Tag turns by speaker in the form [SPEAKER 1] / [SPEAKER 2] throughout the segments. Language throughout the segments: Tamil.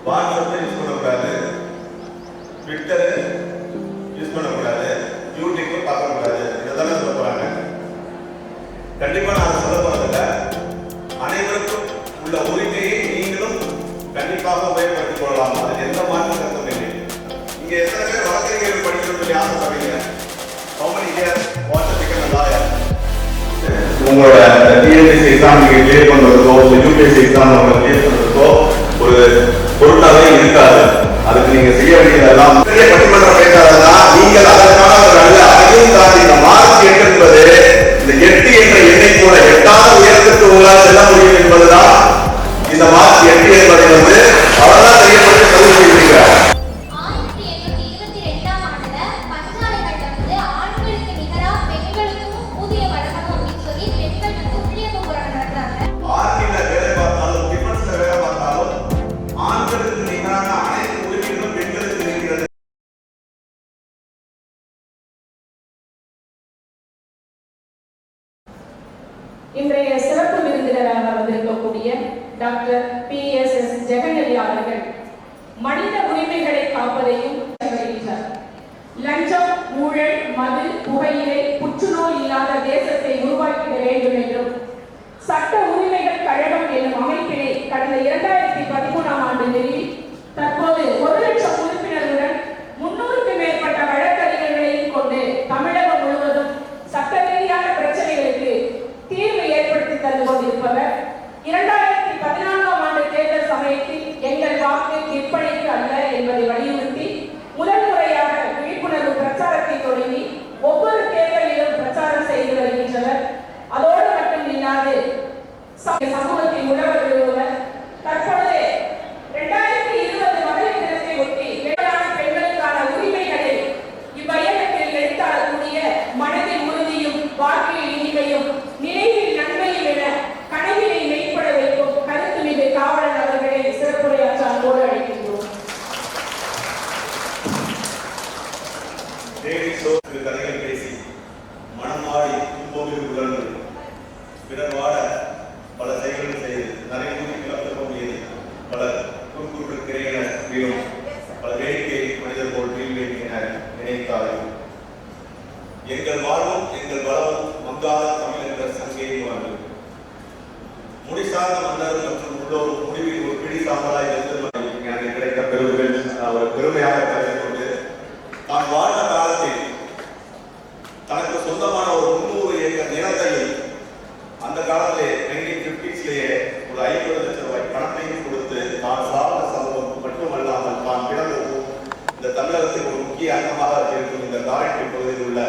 [SPEAKER 1] வாட்ஸ்அப் யூஸ் பண்ணக்கூடாது, ட்விட்டர் யூஸ் பண்ணக்கூடாது, யூடியூப் பார்க்கக்கூடாது. இதெல்லாம் சொல்ல போறாங்க. கண்டிப்பா நான் சொல்ல போறதில்ல. அனைவருக்கும் உள்ள உரிமையை நீங்களும் கண்டிப்பாக உபயோகப்படுத்திக் கொள்ளலாம். அதில் எந்த மாற்று கருத்தும் இல்லை. இங்க எத்தனை பேர் வழக்கறிஞர்கள் படிக்கணும்னு சொல்லி ஆசைப்படுறீங்க? How many years want to become a lawyer? உங்களோட டிஎன்பிஎஸ்சி எக்ஸாம் நீங்க கிளியர் பண்றதுக்கோ யூபிஎஸ்சி எக்ஸாம் கிளியர் பண்றதுக்கோ ஒரு பொருட்டாவே இருக்காது. அதுக்கு நீங்க செய்ய வேண்டியதெல்லாம் பட்டிமன்றம் பேசாதான் நீங்கள் அதற்கான ஒரு நல்ல அதையும் தாண்டி இந்த மார்க் 8 என்பது இந்த 8 என்ற எண்ணை கூட 8ஆவது உயரத்திற்கு உங்களால் செல்ல முடியும் என்பதுதான் இந்த மார்க் 8 என்பதை அவர்தான் செய்யப்பட்டு பதிவு செய்திருக்கிறார்.
[SPEAKER 2] இன்றைய சிறப்பு விருந்தினராக வந்திருக்கக்கூடிய டாக்டர் PSS ஜெகநெல்லி அவர்கள் மனித உரிமைகளை காப்பதையும் வருகின்றார். லஞ்சம், ஊழல், மது, புகையிலை, புற்றுநோய் இல்லாத தேசத்தை உருவாக்கிட வேண்டும் என்றும் சட்ட உரிமைகள் கழகம் என்னும் அமைப்பினை கடந்த 2013ஆம் ஆண்டு நிறுவி தற்போது 1 லட்சம் உறுப்பினர்களுடன் 300க்கும் மேற்பட்ட வழக்கறிஞர்களையும் கொண்டு தமிழகம் முழுவதும் சட்ட ரீதியான பிரச்சனைகளுக்கு தீர்வு ஏற்படுத்தி தந்து கொண்டிருப்பவர். 2014ஆம் ஆண்டு தேர்தல் சமயத்தில் எங்கள் வாக்கு விற்பனைக்கு அல்ல என்பதை வலியுறுத்தி முதல் முறையாக விழிப்புணர்வு பிரச்சாரத்தை தொடங்கி ஒவ்வொரு தேர்தலிலும் பிரச்சாரம் செய்து வருகின்றனர். அதோடு மட்டும் இல்லாது சமூகத்தின் உழவர் விரும்புவர். தற்பொழுது 2020 மகளிர் தினத்தை ஒட்டி பெண்களுக்கான உரிமைகளை இவ்வையகத்தில் எடுத்தாளக்கூடிய மனதின் உறுதியும் வாழ்க்கையில் இனிமையும் நினைவில் நன்மையும் என கனவினை மெய்ப்பட வைக்கும் கருத்து மிகு காவலர் அவர்களை சிறப்புரையாற்ற அன்போடு அழைக்கின்றோம்.
[SPEAKER 1] கதைகள் பேசி மனம் மாறி துன்போடு உணர்ந்து பிறர் வாட பல செயல்கள் செய்து நிறைய கிளப்பக்கூடியது பல குறுக்குறுக்கு திரையின வீழும் பல வேடிக்கை மனிதர் போல் வீழ்வேன் என நினைத்தார்கள். எங்கள் வாழ்வும் எங்கள் பலமும் மங்காத தமிழ் என்ற சங்கையை வாழ்வு முடிசார்ந்த மன்னர் மற்றும் உள்ளோர் முடிவில் ஒரு பிடி சாம்பலாய் எனக்கு கிடைத்த பெருமைகள் ஒரு பெருமையாக கருதி கொண்டு தான் வாழ்ந்த காலத்தில் தனக்கு சொந்தமான ஒரு 300 ஏக்கர் நிலத்தையும் அந்த காலத்திலே 1950s ஒரு 50 லட்சம் ரூபாய் பணத்தையும் கொடுத்து தான் சார்ந்த சமூகம் மட்டுமல்லாமல் தான் பிறந்த இந்த தமிழகத்தில் ஒரு முக்கிய அங்கமாக இருக்கும் இந்த காரைக்குடி பகுதியில் உள்ள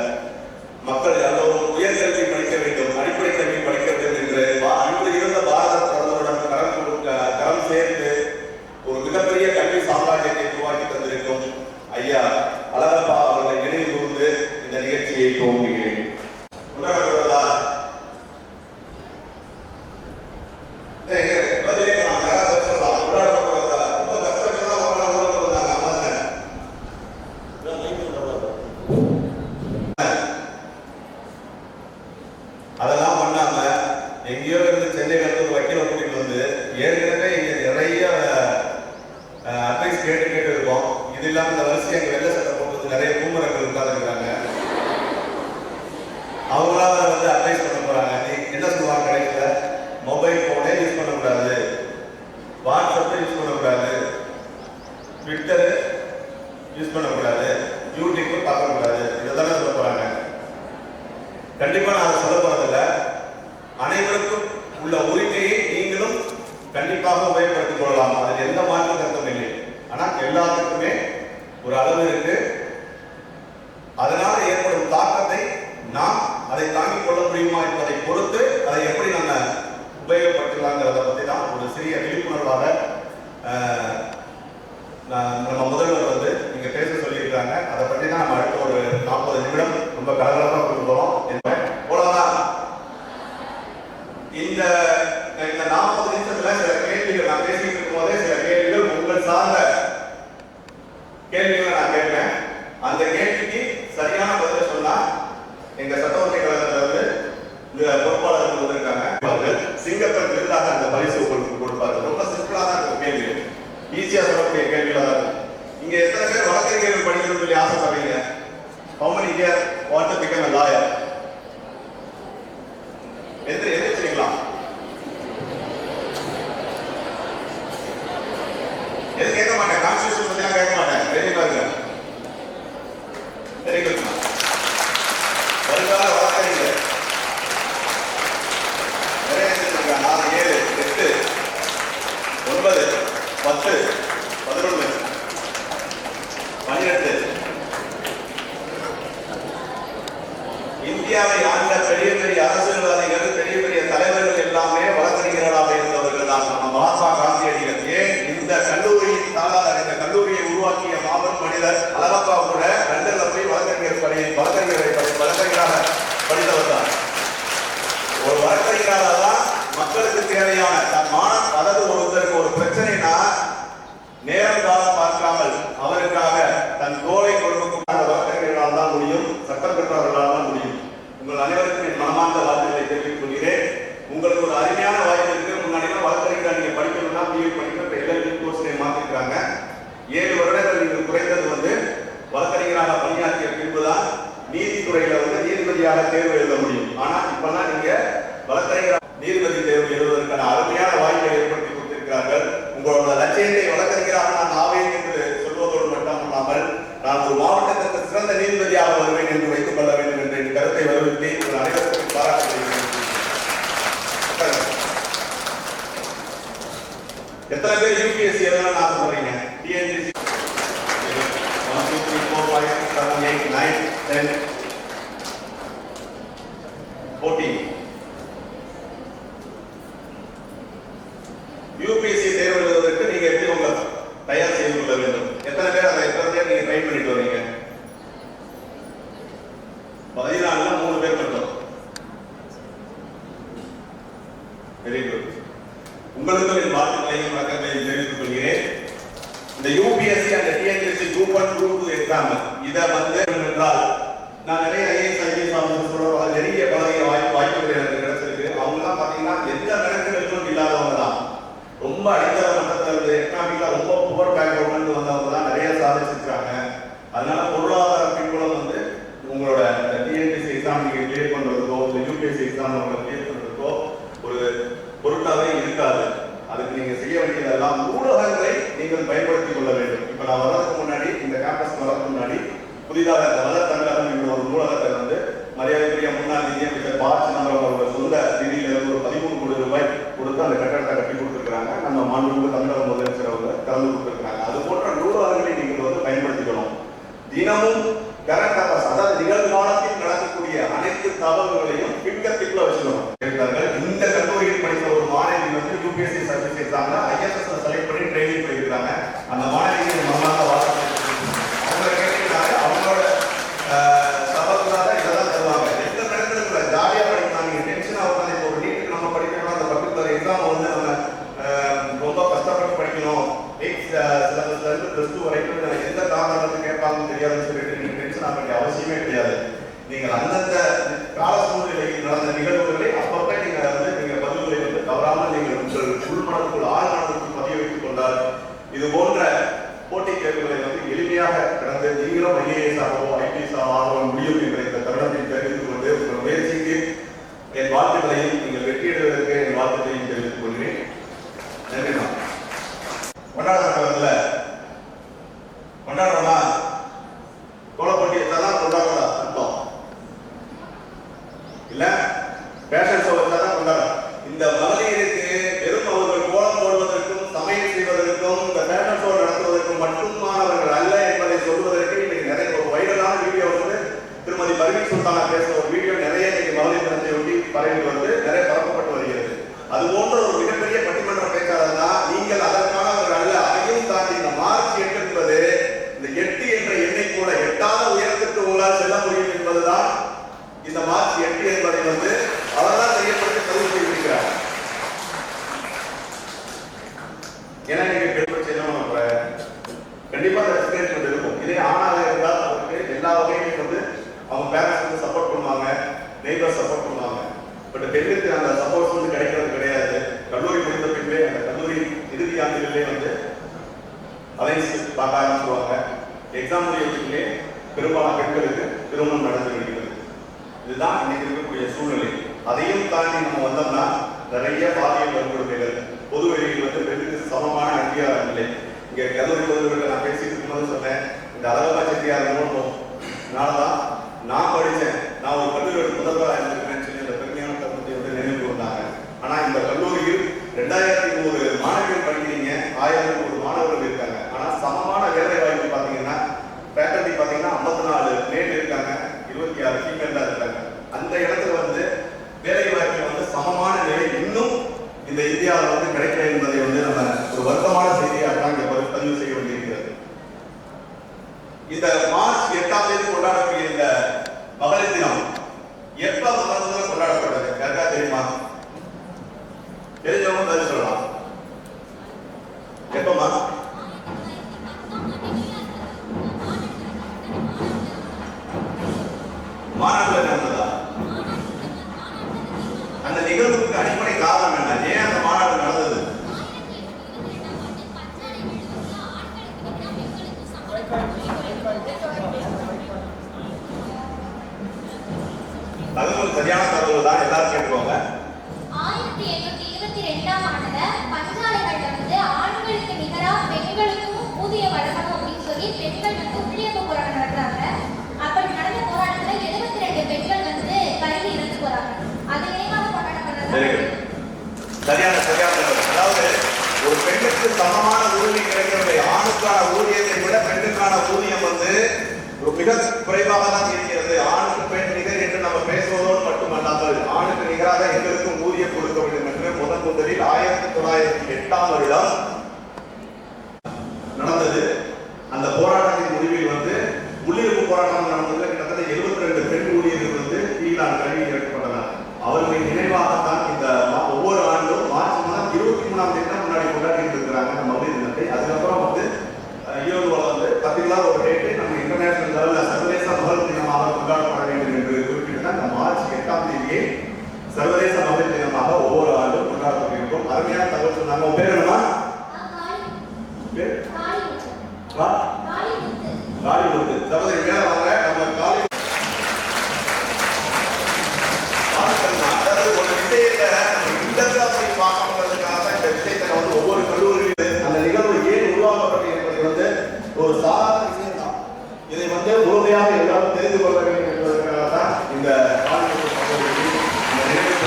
[SPEAKER 1] மக்கள் எல்லோரும் உயர்கல்வி படிக்க வேண்டும், அடிப்படை கல்வி படிக்க வேண்டும் என்று அன்று இருந்த பாரத பிரதமருடன் கரம் சேர்ந்து ஒரு மிகப்பெரிய கல்வி சாம்ராஜ்யத்தை உருவாக்கி தந்திருக்கும் ஐயா அழகப்பா அவர்களை நினைவு கூர்ந்து இந்த நிகழ்ச்சியை துவங்குகிறேன். அதெல்லாம் பண்ணாம எங்கேயோ இருந்து சென்னையில இருந்து வக்கீல கூட்டிட்டு வந்து ஏற்கனவே இங்க நிறைய அட்வைஸ் கேட்டு இருக்கோம். இது இல்லாம இந்த வருஷம் எங்க வெள்ள சட்டம் போட்டு நிறைய பூமரங்கள் உட்கார்ந்துருக்காங்க. அவங்களால வந்து அட்வைஸ் பண்ண போறாங்க. நீ என்ன சொல்லுவாங்க கடைசியில? மொபைல் போனே யூஸ் பண்ணக்கூடாது, வாட்ஸ்அப் யூஸ் பண்ணக்கூடாது, ட்விட்டர் யூஸ் பண்ணக்கூடாது, யூடியூப் பார்க்கக்கூடாது. இதெல்லாம் சொல்ல போறாங்க. கண்டிப்பா நான் சொல்ல போறதில்ல. அனைவருக்கும் உள்ள உரிமையை நீங்களும் கண்டிப்பாக உபயோகப்படுத்திக் கொள்ளலாம். அதில் எந்த மாற்று கருத்தும் இல்லை. ஆனா எல்லாத்துக்குமே ஒரு அளவு இருக்கு. அதனால ஏற்படும் தாக்கத்தை நாம் அதை தாங்கிக் கொள்ள முடியுமா என்பதை பொறுத்து அதை எப்படி நம்ம உபயோகப்படுத்தலாங்கிறத பத்தி தான் ஒரு சிறிய விழிப்புணர்வாக நம்ம முதல்வர் வந்து நீங்க பேச சொல்லியிருக்காங்க. அதை பற்றி தான் நம்ம அடுத்த ஒரு 40 நிமிடம் ரொம்ப கலகலப்பாக கொண்டு போறோம். போலதான் இந்த 40 நிமிஷத்துல சில கேள்விகள் நான் பேசிட்டு இருக்கும் போதே சில கேள்விகள் உங்கள் சார்ந்த கேள்விகளை நான் கேட்பேன். அந்த கேள்விக்கு சரியான பதில் சொன்னா எங்க சட்டமன்ற கழகத்துல வந்து இந்த பொறுப்பாளர்கள் வந்திருக்காங்க. சிங்கப்பெண் விருதாக அந்த பரிசு கொடுப்பார்கள். ரொம்ப சிம்பிளா தான் கேள்வி, ஈஸியா சொல்ல பேசக்கூடிய கேள்விகளா இருக்கு. இங்க எத்தனை பேர் வழக்கறிஞர்கள் படிக்கணும்னு சொல்லி ஆசைப்படுறீங்க? How many here want to become a lawyer? எதிர்க்கலாம். எது கேட்க மாட்டேன், கான்ஸ்டிடியூஷன் பத்தி கேட்க மாட்டேன். Very good, very good. வருங்கால வழக்கறிஞர் நிறைய இருக்காங்க. 4, 7, 8, 9, 10, 11, 12. இந்தியாவை ஆண்ட பெரிய பெரிய அரசியல்வாதிகள், பெரிய பெரிய தலைவர்கள் எல்லாமே வழக்கறிஞர்களாக இருந்தவர்கள் தான். நம்ம மகாத்மா காந்தியடிகள் ஏன் இந்த கல்லூரியின் தாளாளர், இந்த கல்லூரியை உருவாக்கிய மாபெரும் மனிதர் அழகப்பா கூட லண்டன்ல போய் வழக்கறிஞராக படித்தவர் தான். ஒரு வழக்கறிஞராக தான் மக்களுக்கு தேவையான அதாவது ஒருத்தருக்கு ஒரு பிரச்சனைனா நேரம் காலம் பார்க்காமல் அவருக்காக தன் தோளை கொடுக்கும் வழக்கறிஞர்களால் தான் முடியும், சட்டம் பெற்றவர்களால் தான் முடியும். உங்கள் அனைவருக்கும் என் மனமார்ந்த வாழ்த்துக்களை தெரிவித்துக் கொள்கிறேன். உங்களுக்கு ஒரு அருமையான வாய்ப்பு இருக்கு. முன்னாடிலாம் வழக்கறிஞர் நீங்க படிக்கணும்னா பிஏ படிக்க எல்எல்பி கோர்ஸ் மாத்திருக்காங்க. 7 வருடங்கள் நீங்கள் குறைந்தது வழக்கறிஞராக பணியாற்றிய பின்புதான் நீதித்துறையில நீதிபதியாக தேர்வு எழுத முடியும். ஆனா இப்பெல்லாம் நீங்க வழக்கறிஞர் நீதிபதி தேர்வு எழுதுவதற்கான அருமையான வாய்ப்பை ஏற்படுத்தி கொடுத்திருக்கிறார்கள். உங்களோட லட்சியத்தை வழக்கறிஞராக நான் ஆவேன் என்று சொல்வதோடு மட்டுமல்லாமல் நான் ஒரு மாவட்டத்திற்கு சிறந்த நீதிபதியாக வருவேன் என்று வைத்துக் கொள்ள வேண்டும் என்ற என் கருத்தை வலியுறுத்தி உங்கள் அனைவருக்கும் பாராட்டுகிறேன். எத்தனை பேர் யூபிஎஸ்சி எழுதணும்னு ஆசைப்படுறீங்க? டிஎன்பிஎஸ்சி 1 2 3 4 5 6 7 8 9 10 14. யூபிஎஸ்சி தேர்வு எழுதுவதற்கு நீங்க எப்படி உங்களை தயார் செய்து கொள்ள வேண்டும்? எத்தனை பேர் அதை நீங்க ட்ரை பண்ணிட்டு வரீங்க? 14ல 3 பேர் மட்டும். Very good. உங்களுக்கு என் வாழ்த்துக்களையும் வணக்கங்களையும் தெரிவித்துக் கொள்கிறேன். இந்த யூபிஎஸ்சி அந்த டிஎன்பிஎஸ்சி குரூப் 1 குரூப் 2 எக்ஸாம் இதை என்றால் நான் நிறைய ஐஏஎஸ் ஐபிஎஸ் ஆஃபீஸரோட நெருங்கிய பழகிய வாய்ப்புகள் எனக்கு கிடைச்சிருக்கு. அவங்கலாம் பார்த்தீங்கன்னா எந்த மெனக்கெடுகளும் இல்லாதவங்க தான். ரொம்ப அடித்தர மட்டத்தில் எக்கனாமிக்கா ரொம்ப புவர் பேக்ரவுண்ட் வந்தவங்க தான் நிறைய சாதிச்சிருக்காங்க. அதனால பொருளாதார பின்புலம் உங்களோட டிஎன்பிஎஸ்சி எக்ஸாம் நீங்க கிளியர் பண்றதுக்கோ இல்லை யூபிஎஸ்சி எக்ஸாம் கிளியர் பண்றதுக்கோ ஒரு பொருட்டாவே இருக்காது. அதுக்கு நீங்க செய்ய வேண்டியதெல்லாம் நூலகங்களை நீங்கள் பயன்படுத்திக் கொள்ள வேண்டும். இப்ப நான் வர்றதுக்கு முன்னாடி இந்த கேம்பஸ் வர்றதுக்கு முன்னாடி புதிதாக வளர்த்தங்கம் என்ற ஒரு நூலகத்தை மரியாதைக்குரிய முன்னாள் நிதியமைச்சர் ப. சிதம்பரம் அவர்கள் சொந்த நிதியிலிருந்து ஒரு 13 கோடி ரூபாய் கொடுத்து அந்த கட்டடத்தை கட்டி கொடுத்துருக்காங்க. நம்ம மாண்புமிகு தமிழக முதலமைச்சர் அவங்க கலந்து கொடுத்துருக்காங்க. அது போன்ற நூலகங்களை நீங்கள் பயன்படுத்திக்கணும். தினமும் கரண்ட் அஃபேர்ஸ் அதாவது நிகழ்காலத்தில் நடக்கக்கூடிய அனைத்து தகவல்களையும் பின்கத்திற்குள்ள வச்சுக்கணும். இந்த கல்லூரியில் படித்த ஒரு மாணவி யூபிஎஸ்சி சர்வீஸ் எக்ஸாம்ல ஐஎஸ்எஸ் செலக்ட் பண்ணி ட்ரைனிங் போயிருக்காங்க. அந்த மாணவிக்கு மனமார்ந்த வாழ்த்துக்கள். அவங்க கேட்கிறாங்க, அவங்களோட சபத்துக்காக இதெல்லாம் தருவாங்க. எந்த நேரத்துல ஜாலியா படிக்கலாம், நீங்க டென்ஷனா உட்காந்து இப்போ ஒரு நீட்டுக்கு நம்ம படிக்கணும், அந்த பர்டிகுலர் எக்ஸாம் நம்ம ரொம்ப கஷ்டப்பட்டு படிக்கணும். சிலபஸ்ல இருந்து +2 வரைக்கும் எந்த காரணத்தை கேட்பாங்கன்னு தெரியாதுன்னு சொல்லிட்டு நீங்க டென்ஷன் ஆக வேண்டிய அவசியமே கிடையாது. நீங்கள் அந்தந்த கால சூழ்நிலையில் நடந்த நிகழ்வுகளை அப்பப்ப நீங்க பதில்களை தவறாமல் நீங்கள் உங்கள் உள்மனத்துக்குள் ஆழ்மனத்துக்குள் பதிய வைத்துக் கொண்டால் இது போன்ற போட்டி தேர்வுகளை எளிமையாக கடந்து நீங்களும் ஐஏஎஸ் ஆகவோ ஐபிஎஸ் ஆக முடியும் என்ற இந்த தருணத்தை தெரிவித்துக் கொண்டு உங்கள் முயற்சிக்கு என் வாழ்த்துக்களையும் நீங்கள் வெற்றியிடுவதற்கு என் வாழ்த்துக்களையும் தெரிவித்துக் கொள்கிறேன். நன்றி. கொண்டாடுறதுல கொண்டாடுறோம்னா கோலப்போட்டி தான் கொண்டாடுறதா அர்த்தம் இல்ல, பேஷன் ஷோ தான் கொண்டாடுறோம். இந்த மகளிருக்கு வெறும் அவர்கள் கோலம் போடுவதற்கும் சமையல் செய்வதற்கும் இந்த பேஷன் ஷோ நடத்துவதற்கும் மட்டுமானவர்கள் அல்ல என்பதை சொல்வதற்கு இன்னைக்கு நிறைய ஒரு வைரலான வீடியோ திருமதி பர்வீன் சுல்தானா பேசுற ஒரு வீடியோ நிறைய இன்னைக்கு மகளிர் தினத்தை ஒட்டி பரவி நிறைய பரப்பப்பட்டு வருகிறது. அது போன்ற ஒரு மிகப்பெரிய பட்டிமன்ற பேச்சாளர் தான் நீங்கள். அதற்கானவர்கள் அல்ல. அதையும் தாண்டி இந்த மார்ச் 8 என்பது இந்த 8 என்ற எண்ணை கூட எட்டாத உயரத்திற்கு உங்களால் செல்ல முடியும் என்பதுதான் இந்த மார்ச் 8 என்பதை அவர்தான் செய்யப்பட்டு பதிவு செய்திருக்கிறார். ஏன்னா நீங்க கண்டிப்பா ரெஸ்பிரேஷன் இருக்கும். இதே ஆணாக இருந்தால் அவருக்கு எல்லா வகையிலும் அவங்க பேரண்ட்ஸ் சப்போர்ட் பண்ணுவாங்க, நெய்பர் சப்போர்ட் பண்ணுவாங்க. பட் பெண்ணுக்கு அந்த சப்போர்ட்ஸ் கிடைக்கிறது கிடையாது. கல்லூரி முடிந்த பின்பே அந்த கல்லூரி இறுதி ஆண்டுகளிலே அலைன்ஸ் பார்க்க ஆரம்பிச்சுருவாங்க. எக்ஸாம் முடியறதுக்குள்ளே பெரும்பாலான பெண்களுக்கு திருமணம் நடந்து வருகிறது. இதுதான் இன்னைக்கு இருக்கக்கூடிய சூழ்நிலை. அதையும் தாண்டி நம்ம வந்தோம்னா நிறைய பாலியல் வன்கொடுமைகள், பொது வெளியில் பெண்ணுக்கு சமமான அங்கீகாரம் இல்லை. இங்கே கல்லூரி பொதுவெளியில் நான் பேசிட்டு இருக்கும்போது சொன்னேன், இந்த அழகப்பா செட்டியார் மூலம் தான் நான் படித்தேன், நான் ஒரு கல்லூரியோட முதல்வராக இருந்திருக்கிறேன்னு சொல்லி அந்த பெருமையான தருணத்தை நினைவு கொண்டாங்க. ஆனால் இந்த கல்லூரியில் 2100 மாணவர்கள் படிக்கிறீங்க, 1100 மாணவர்கள் இருக்காங்க. ஆனால் சமமான வேலை வாய்ப்பு பார்த்தீங்கன்னா ஃபேக்கல்டி பார்த்தீங்கன்னா 54 மேல் இருக்காங்க, 26 ஃபீமேல் தான் இருக்காங்க. அந்த இடத்துல வேலை வாய்ப்பு சமமான நிலை இன்னும் இந்த இந்தியாவில் கிடைக்கல என்பதை நம்ம ஒரு வருத்தமான செய்தியாக தான் இங்கே பதிவு செய்ய வேண்டியிருக்கிறது. இந்த மார்ச் 8ஆம் தேதி கொண்டாடக்கூடிய இந்த மகளிர் தினம் எப்ப முதல் கொண்டாடப்படுறது யாருக்கா தெரியுமா? தெரிஞ்சவங்க பதில் சொல்லலாம். எப்பமா? மாநாட்டில் நடந்ததா? அந்த நிகழ்வுக்கு அடிப்படை காரணம் என்ன? ஏன் அந்த மாநாடு நடந்தது? தகவல் சரியான தகவல் தான், எல்லாரும் கேட்டுக்கோங்க.
[SPEAKER 3] 1822ஆம் ஆண்டுல பஞ்சாலைகள்ல ஆண்களுக்கு நிகரா பெண்களுக்கும் ஊதிய வழங்கணும் அப்படின்னு சொல்லி பெண்கள் உள்ளியக்க போராட்டம் நடத்துறாங்க. அப்படி நடந்த போராட்டத்துல 72 பெண்கள் கருவி இறந்து போறாங்க. அது நினைவாக கொண்டாடப்படுறது.
[SPEAKER 1] சரியான அதாவது ஒரு பெண்ணுக்கு சமமான உரிமை கிடைக்கிறது. ஆணுக்கான ஊதியத்தை விட பெண்ணுக்கான ஊதியம் மிக குறைவாக தான் இருக்கிறது. ஆணுக்கு பெண் நிகர் என்று நம்ம பேசுவதோடு மட்டுமல்லாமல் ஆணுக்கு நிகராக எங்களுக்கும் ஊதியம் கொடுக்க வேண்டும் என்று முதலில் 1908ஆம் வருடம் நடந்தது. அந்த போராட்டத்தின் முடிவில் உள்ளிருப்பு போராட்டம் நடந்தது. கிட்டத்தட்ட 72 பெண் ஊழியர்கள் கீழான கல்வி இறக்கப்பட்டனர். அவர்களின் நினைவாகத்தான் இந்த ஒவ்வொரு ஆண்டும் மார்ச் மாதம் 23ஆம் தேதி தான் முன்னாடி கொண்டாடிட்டு இருக்கிறாங்க அந்த மகளிர் தினத்தை. அதுக்கப்புறம் ஈரோடு பர்டிகுலரா ஒரு டேட்டு நம்ம இன்டர்நேஷனல் லெவலில் சர்வதேச மகளிர் தினமாக கொண்டாடப்பட வேண்டும் என்று குறிப்பிட்டு தான் இந்த மார்ச் 8ஆம் தேதியை சர்வதேச மகளிர் தினமாக ஒவ்வொரு ஆண்டும் கொண்டாடப்பட்டிருக்கும். அருமையான தகவல் சொன்னாங்க. உங்க பேர் என்னமா? காளிமுத்து. சகோதரி மேல வாங்க. நம்ம காளி அதாவது ஒரு விஷயத்தை இன்டர்வியூ பார்க்கணுங்கிறதுக்காக தான் இந்த விஷயத்தை ஒவ்வொரு கல்லூரியிலும் அந்த நிகழ்வு ஏன் உருவாக்கப்பட்டு என்பது ஒரு சாதாரண விஷயம் தான். இதை முழுமையாக எல்லாரும் தெரிந்து கொள்ள வேண்டும் என்பதற்காக தான் இந்த காளிமுத்து சகோதரி இந்த நிகழ்ச்சி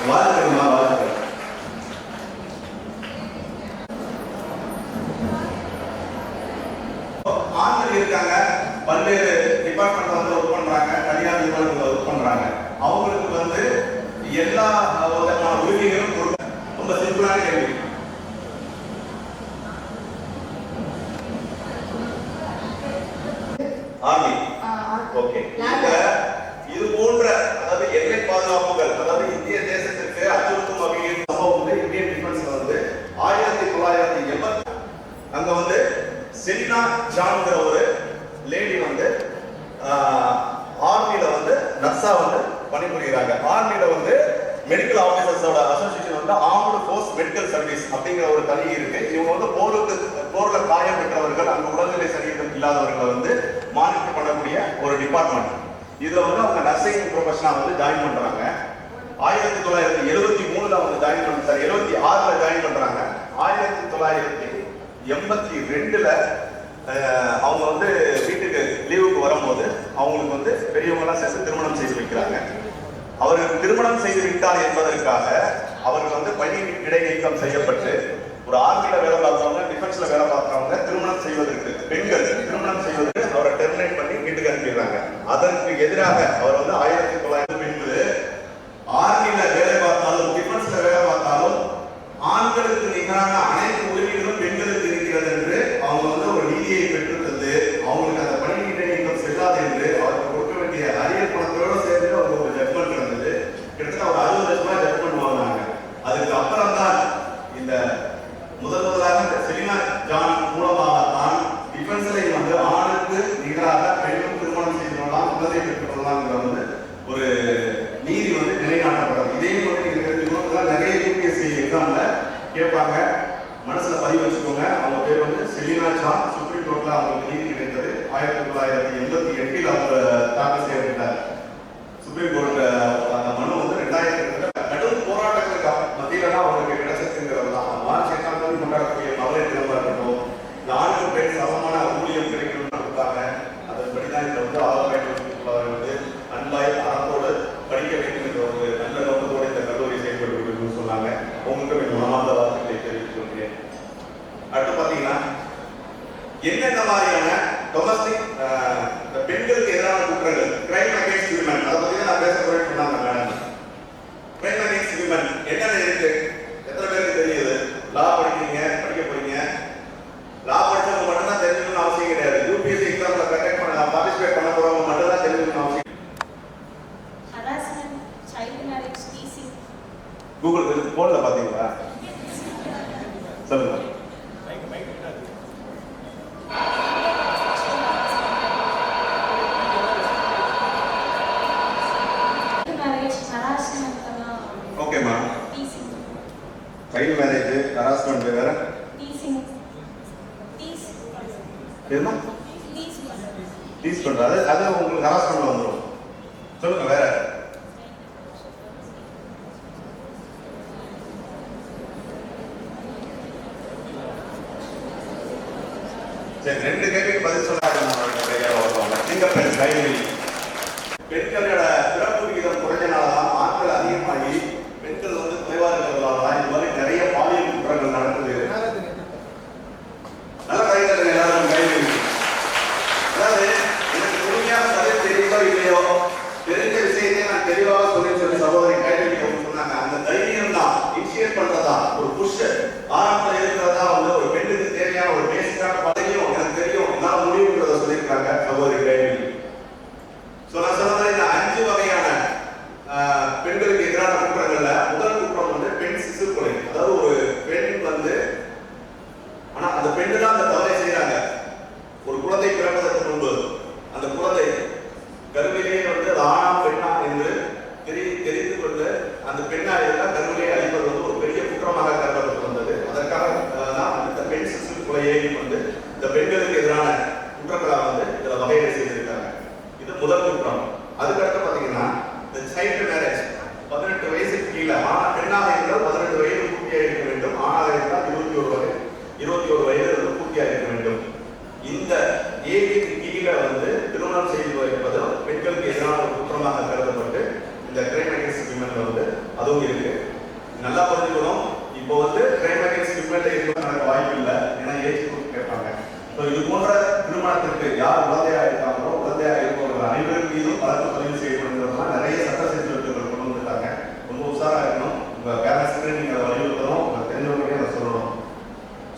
[SPEAKER 1] வாழ்த்துக்கள்மா, வாழ்த்துக்கள். ஆண்கள் இருக்காங்க, பல்வேறு டிபார்ட்மெண்ட் ஒர்க் பண்றாங்க, தனியார் நிறுவனங்கள் ஒர்க் பண்றாங்க. அவங்களுக்கு எல்லா விதமான உரிமைகளும் கொடுக்க ரொம்ப சிம்பிளான கேள்வி. Army okay. இது போன்ற அதாவது எல்லை பாதுகாப்புகள், அதாவது இந்திய தேசத்திற்கு அச்சுறுத்தும் வகையில் சம்பவம் இந்தியன் டிஃபென்ஸ்ல 1980 அங்க செலினா ஜான்ங்கிற ஒரு லேடி ஆர்மியில நர்ஸா பணிபுரிகிறாங்க. ஆர்மியில மெடிக்கல் ஆபீசர்ஸோட association armed forces medical service அப்படிங்கிற ஒரு தனி இருக்கு. இவங்க போர்ல காயம் பெற்றவர்கள், அங்க உடல்நிலை சரியில்லை இல்லாதவர்களை மானிட்டர் பண்ணக்கூடிய ஒரு டிபார்ட்மெண்ட். இதுல அவங்க நர்சிங் ப்ரொஃபஷனா ஜாயின் பண்றாங்க. 1973ல ஜாயின் பண்ண 76ல ஜாயின் பண்றாங்க. 1982ல அவங்க வீட்டுக்கு லீவுக்கு வரும்போது அவங்களுக்கு பெரியவங்கலாம் சேர்ந்து திருமணம் செய்து வைக்கிறாங்க. அவர்கள் திருமணம் செய்து விட்டார் என்பதற்காக அவர்கள் பணி இடைநீக்கம் செய்யப்பட்டு ஒரு ஆர்மியில வேலை பார்க்கிறவங்க, டிஃபென்ஸ்ல வேலை பார்க்கிறவங்க திருமணம் செய்வதற்கு பெண்கள் திருமணம் செய்வதற்கு அவரை டெர்மினேட் பண்ணி வீட்டுக்கு அனுப்பிடுறாங்க. அதற்கு எதிராக அவர் 1980 ஆர்மியில வேலை பார்த்தாலும் டிஃபென்ஸ்ல வேலை பார்த்தாலும் ஆண்களுக்கு நிகரான அனைத்து உரிமைகளும் பெண்களுக்கு இருக்கிறது என்று அவங்க ஒரு நீதியை பெற்றுத்தந்து அவங்களுக்கு அந்த பணி இடைநீக்கம் செல்லாது என்று அவருக்கு கொடுக்க வேண்டிய அரியர் பணத்தோடு சேர்ந்து அவங்க ஒரு ஜட்மெண்ட் நடந்தது. கிட்டத்தட்ட ஒரு 60 லட்சம் ரூபாய் ஜட்மெண்ட் வாங்கினாங்க. அதுக்கு அப்புறம் தான் இந்த முதலாக செலினா ஜான் மூலமாகத்தான் டிஃபென்ஸ்ல ஆணுக்கு நிகராக பெண்ணும் திருமணம் செய்து கொள்ளலாம், குழந்தை பெற்றுக் கொள்ளலாம்ங்கிற ஒரு நீதி நிலைநாட்டப்படும். இதே மாதிரி நிறைய யூபிஎஸ்சி எக்ஸாம்ல கேட்பாங்க, மனசுல பதிவு வச்சுக்கோங்க. அவங்க பேர் வந்து செலினா ஜான். சுப்ரீம் கோர்ட்ல அவங்களுக்கு நீதி கிடைத்தது 1988 அவங்க தாக்கல் செய்யப்பட்டார். சுப்ரீம் கோர்ட் அந்த மனு வந்து 2000 கடும் போராட்டங்களுக்கு மத்தியில தான் அவங்களுக்கு கிடைச்சதுங்கிறது தான். மார்ச் 8ஆம் தேதி கொண்டாடக்கூடிய மகளிர் தினமா இருக்கட்டும், இந்த ஆணுக்கு பெண் சமமான ஊதியம் கிடைக்கணும்னு கொடுத்தாங்க. அதன்படிதான் இதில் வந்து ஆலோசனை வந்து அன்பாய் அறத்தோடு படிக்க வேண்டும் என்ற ஒரு நல்ல நோக்கத்தோடு இந்த கல்லூரி செயல்பட்டு சொன்னாங்க. உங்களுக்கு மனமார்ந்த வார்த்தைகளை தெரிவித்துக் கொள்கிறேன். அடுத்து பார்த்தீங்கன்னா என்னென்ன மாதிரியான டொமஸ்டிக் பெண்களுக்கு எதிரான குற்றங்கள், கிரைம் அகேன்ஸ்ட் விமன், அதை பத்தி நான் பேச போறேன்னு சொன்னாங்க மேடம். கிரைம் அகேன்ஸ்ட் விமன் என்னென்ன இருக்கு, எத்தனை பேருக்கு தெரியுது? லா படிக்க போறீங்க. லா படிச்சவங்க மட்டும் தான் தெரிஞ்சுக்கணும்னு அவசியம் கிடையாது. யூபிஎஸ்சி எக்ஸாம்ல பார்ட்டிசிபேட் பண்ண போறவங்க மட்டும் தான் தெரிஞ்சுக்கணும்னு அவசியம்.
[SPEAKER 4] Harassment, child marriage, teasing.
[SPEAKER 1] Google போன்ல பாத்தீங்களா? சொல்லுங்க. ஓகேமா. சைல்ட் மேரேஜ், ஹராஸ்மெண்ட் வேற. எதுமா? டீஸ் பண்றது அது உங்களுக்கு ஹராஸ்மெண்ட் வந்துடும். சொல்லுங்க வேற. சரி, 2 கேள்விக்கு பதில் சொன்னாங்க. நீங்க பெண்களோட பிறப்பு விகிதம் குறைஞ்சனாலதான் ஆண்கள் அதிகமாகி பெண்கள் வந்து குறைவா இருக்கிறதுனாலதான் இது மாதிரி நிறைய பாலியல் குற்றங்கள் நடக்குது. நல்ல கைகள் எல்லாரும் கைகள். அதாவது எனக்கு முழுமையாக பதில் தெரியுதோ இல்லையோ, தெரிஞ்ச விஷயத்தை நான் தெளிவாக சொல்லி சகோதரி கைகள் சொன்னாங்க. அந்த தைரியம் தான் இனிஷியேட் பண்றதா ஒரு புஷ் ஆரம்பத்தில் இருக்கிறதா வந்து ஒரு பெண்ணுக்கு தேவையான ஒரு பேசிக்கான பதவியும் எனக்கு தெரியும் என்னால் முடிவுன்றதை சொல்லியிருக்காங்க சகோதரி கைகள். நான் சொன்ன மாதிரி இந்த 5 வகையான பெண்களுக்கு எதிரான குற்றங்கள்ல முதல் குற்றம் வந்து பெண் சிசு கொலை. அதாவது ஒரு பெண் வந்து, ஆனா அந்த பெண்ணு தான் அந்த தவறை செய்யறாங்க. ஒரு குழந்தை பிறப்பதற்கு முன்பு அந்த குழந்தை கருவிலேயே வந்து அது ஆணா பெண்ணா என்று தெரிந்து கொண்டு அந்த பெண்ணா இருந்தால் கருவிலேயே அழிப்பது வந்து ஒரு பெரிய குற்றமாக கருதப்பட்டு வந்தது. அதற்காக தான் இந்த பெண் சிசு கொலையை வந்து இந்த பெண்களுக்கு எதிரான குற்றங்களாக வந்து இதில் வகையை செய்திருக்காங்க. இது முதல் குற்றம். அதுக்கடுத்து பாத்தீங்கன்னா இந்த சைல்ட் மேரேஜ், 18 வயசுக்கு கீழே பெண்ணாக இருந்தால் 18 வயது பூர்த்தியாக இருக்க வேண்டும். ஆணாக இருந்தால் 21 வயது பூர்த்தியாக இருக்க வேண்டும். இந்த ஏஜுக்கு கீழே வந்து திருமணம் செய்து வைப்பது பெண்களுக்கு எதிரான ஒரு குற்றமாக கருதப்பட்டு இந்த கிரைம் அகேன்ஸ்ட் விமன்ல வந்து அதுவும் இருக்கு. நல்லா புரிஞ்சுக்கணும். இப்போ வந்து கிரைம் அகேன்ஸ்ட் விமன்ல இருக்க நடக்க வாய்ப்பு இல்லை. ஏன்னா ஏஜ் குரூப் கேட்பாங்க. இது போன்ற திருமணத்திற்கு யார் குழந்தையாக இருக்காங்களோ, குழந்தையாக இருப்பவர்கள் அனைவரும் மீதும் வழக்கு பதிவு செய்யப்படுகிறதுனா நிறைய சட்ட சீர்திருத்தங்கள் கொண்டு வந்துட்டாங்க. ரொம்ப உஷாரா இருக்கணும். உங்க பேரண்ட்ஸ்க்கு நீங்க அதை வலியுறுத்தணும், உங்க தெரிஞ்சவங்களே அதை சொல்லணும்.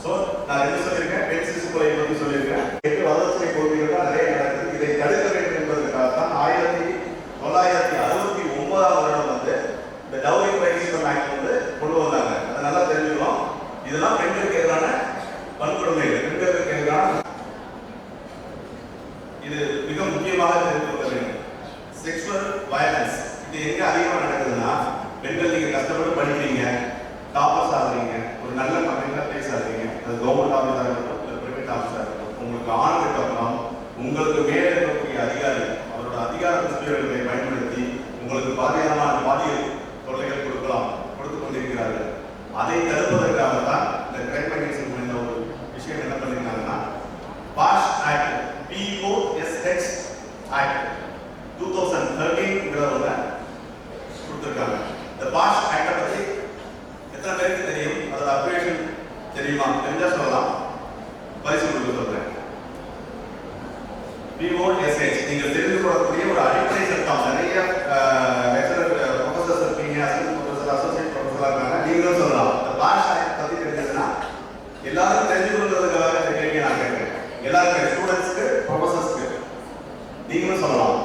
[SPEAKER 1] ஸோ நான் என்ன சொல்லியிருக்கேன், பெண் சிசு கொலையை பற்றி சொல்லியிருக்கேன். 8 வரதட்சணை கொடுமைகள் தான் நிறைய நடக்குது. இதை தடுக்க வேண்டும் என்பதற்காக தான் 1969ஆம் வருடம் வந்து இந்த டவுரி ப்ரொஹிபிஷன் ஆக்ட் வந்து கொண்டு வந்தாங்க. அதை நல்லா தெரிஞ்சுக்கணும். இதெல்லாம் பெண்களுக்கு எதிரான வன்கொடுமைகள், பெண்களுக்கு எதிரான. இது மிக முக்கியமாக தெரிந்து கொள்ள வேண்டும். செக்ஷுவல் வயலன்ஸ் இது எங்க அதிகமாக நடக்குதுன்னா, பெண்கள் நீங்க கஷ்டப்பட்டு படிக்கிறீங்க, டாப்பர்ஸ் ஆகுறீங்க, ஒரு நல்ல கம்பெனில பிளேஸ் ஆகுறீங்க, அது கவர்மெண்ட் ஆஃபீஸாக இருக்கட்டும் இல்லை பிரைவேட் ஆஃபீஸாக இருக்கட்டும், உங்களுக்கு ஆணுக்கு அப்புறம் உங்களுக்கு மேலே இருக்கக்கூடிய அதிகாரி அவரோட அதிகார துஷ்பிரயோகத்தை பயன்படுத்தி உங்களுக்கு பாலியல் தொல்லைகள் கொடுத்து கொண்டிருக்கிறார்கள். அதை தடுப்பதற்காக தான் இந்த கிரைம் அகேன்ஸ்ட் விமன் ஒரு விஷயம் என்ன பண்ணிருக்காங்கன்னா, பாஷ் ஆக்ட், POSH ஆக்ட் 2013 கொடுத்திருக்காங்க. இந்த பாஷ் ஆக்டை பற்றி எத்தனை பேருக்கு தெரியும்? அதோட அப்ளிகேஷன் தெரியுமா? தெரிஞ்சா சொல்லலாம். பரிசு கொடுக்க சொல்றேன். POSH நீங்கள் தெரிந்து கொள்ளக்கூடிய ஒரு அடிப்படை சட்டம். நிறைய ப்ரொஃபசர்ஸ் இருக்கீங்க, அசோசியேட் ப்ரொஃபஸரா இருக்காங்க, நீங்களும் சொல்லலாம். இந்த பாஷ் ஆக்ட் பத்தி தெரிஞ்சதுன்னா எல்லாரும் தெரிஞ்சு கொள்வதற்காக இந்த கேள்வியை நான் கேட்கிறேன். எல்லாருமே ஸ்டூடெண்ட்ஸ்க்கு, ப்ரொஃபசர்ஸ்க்கு நீங்களும் சொல்லலாம்.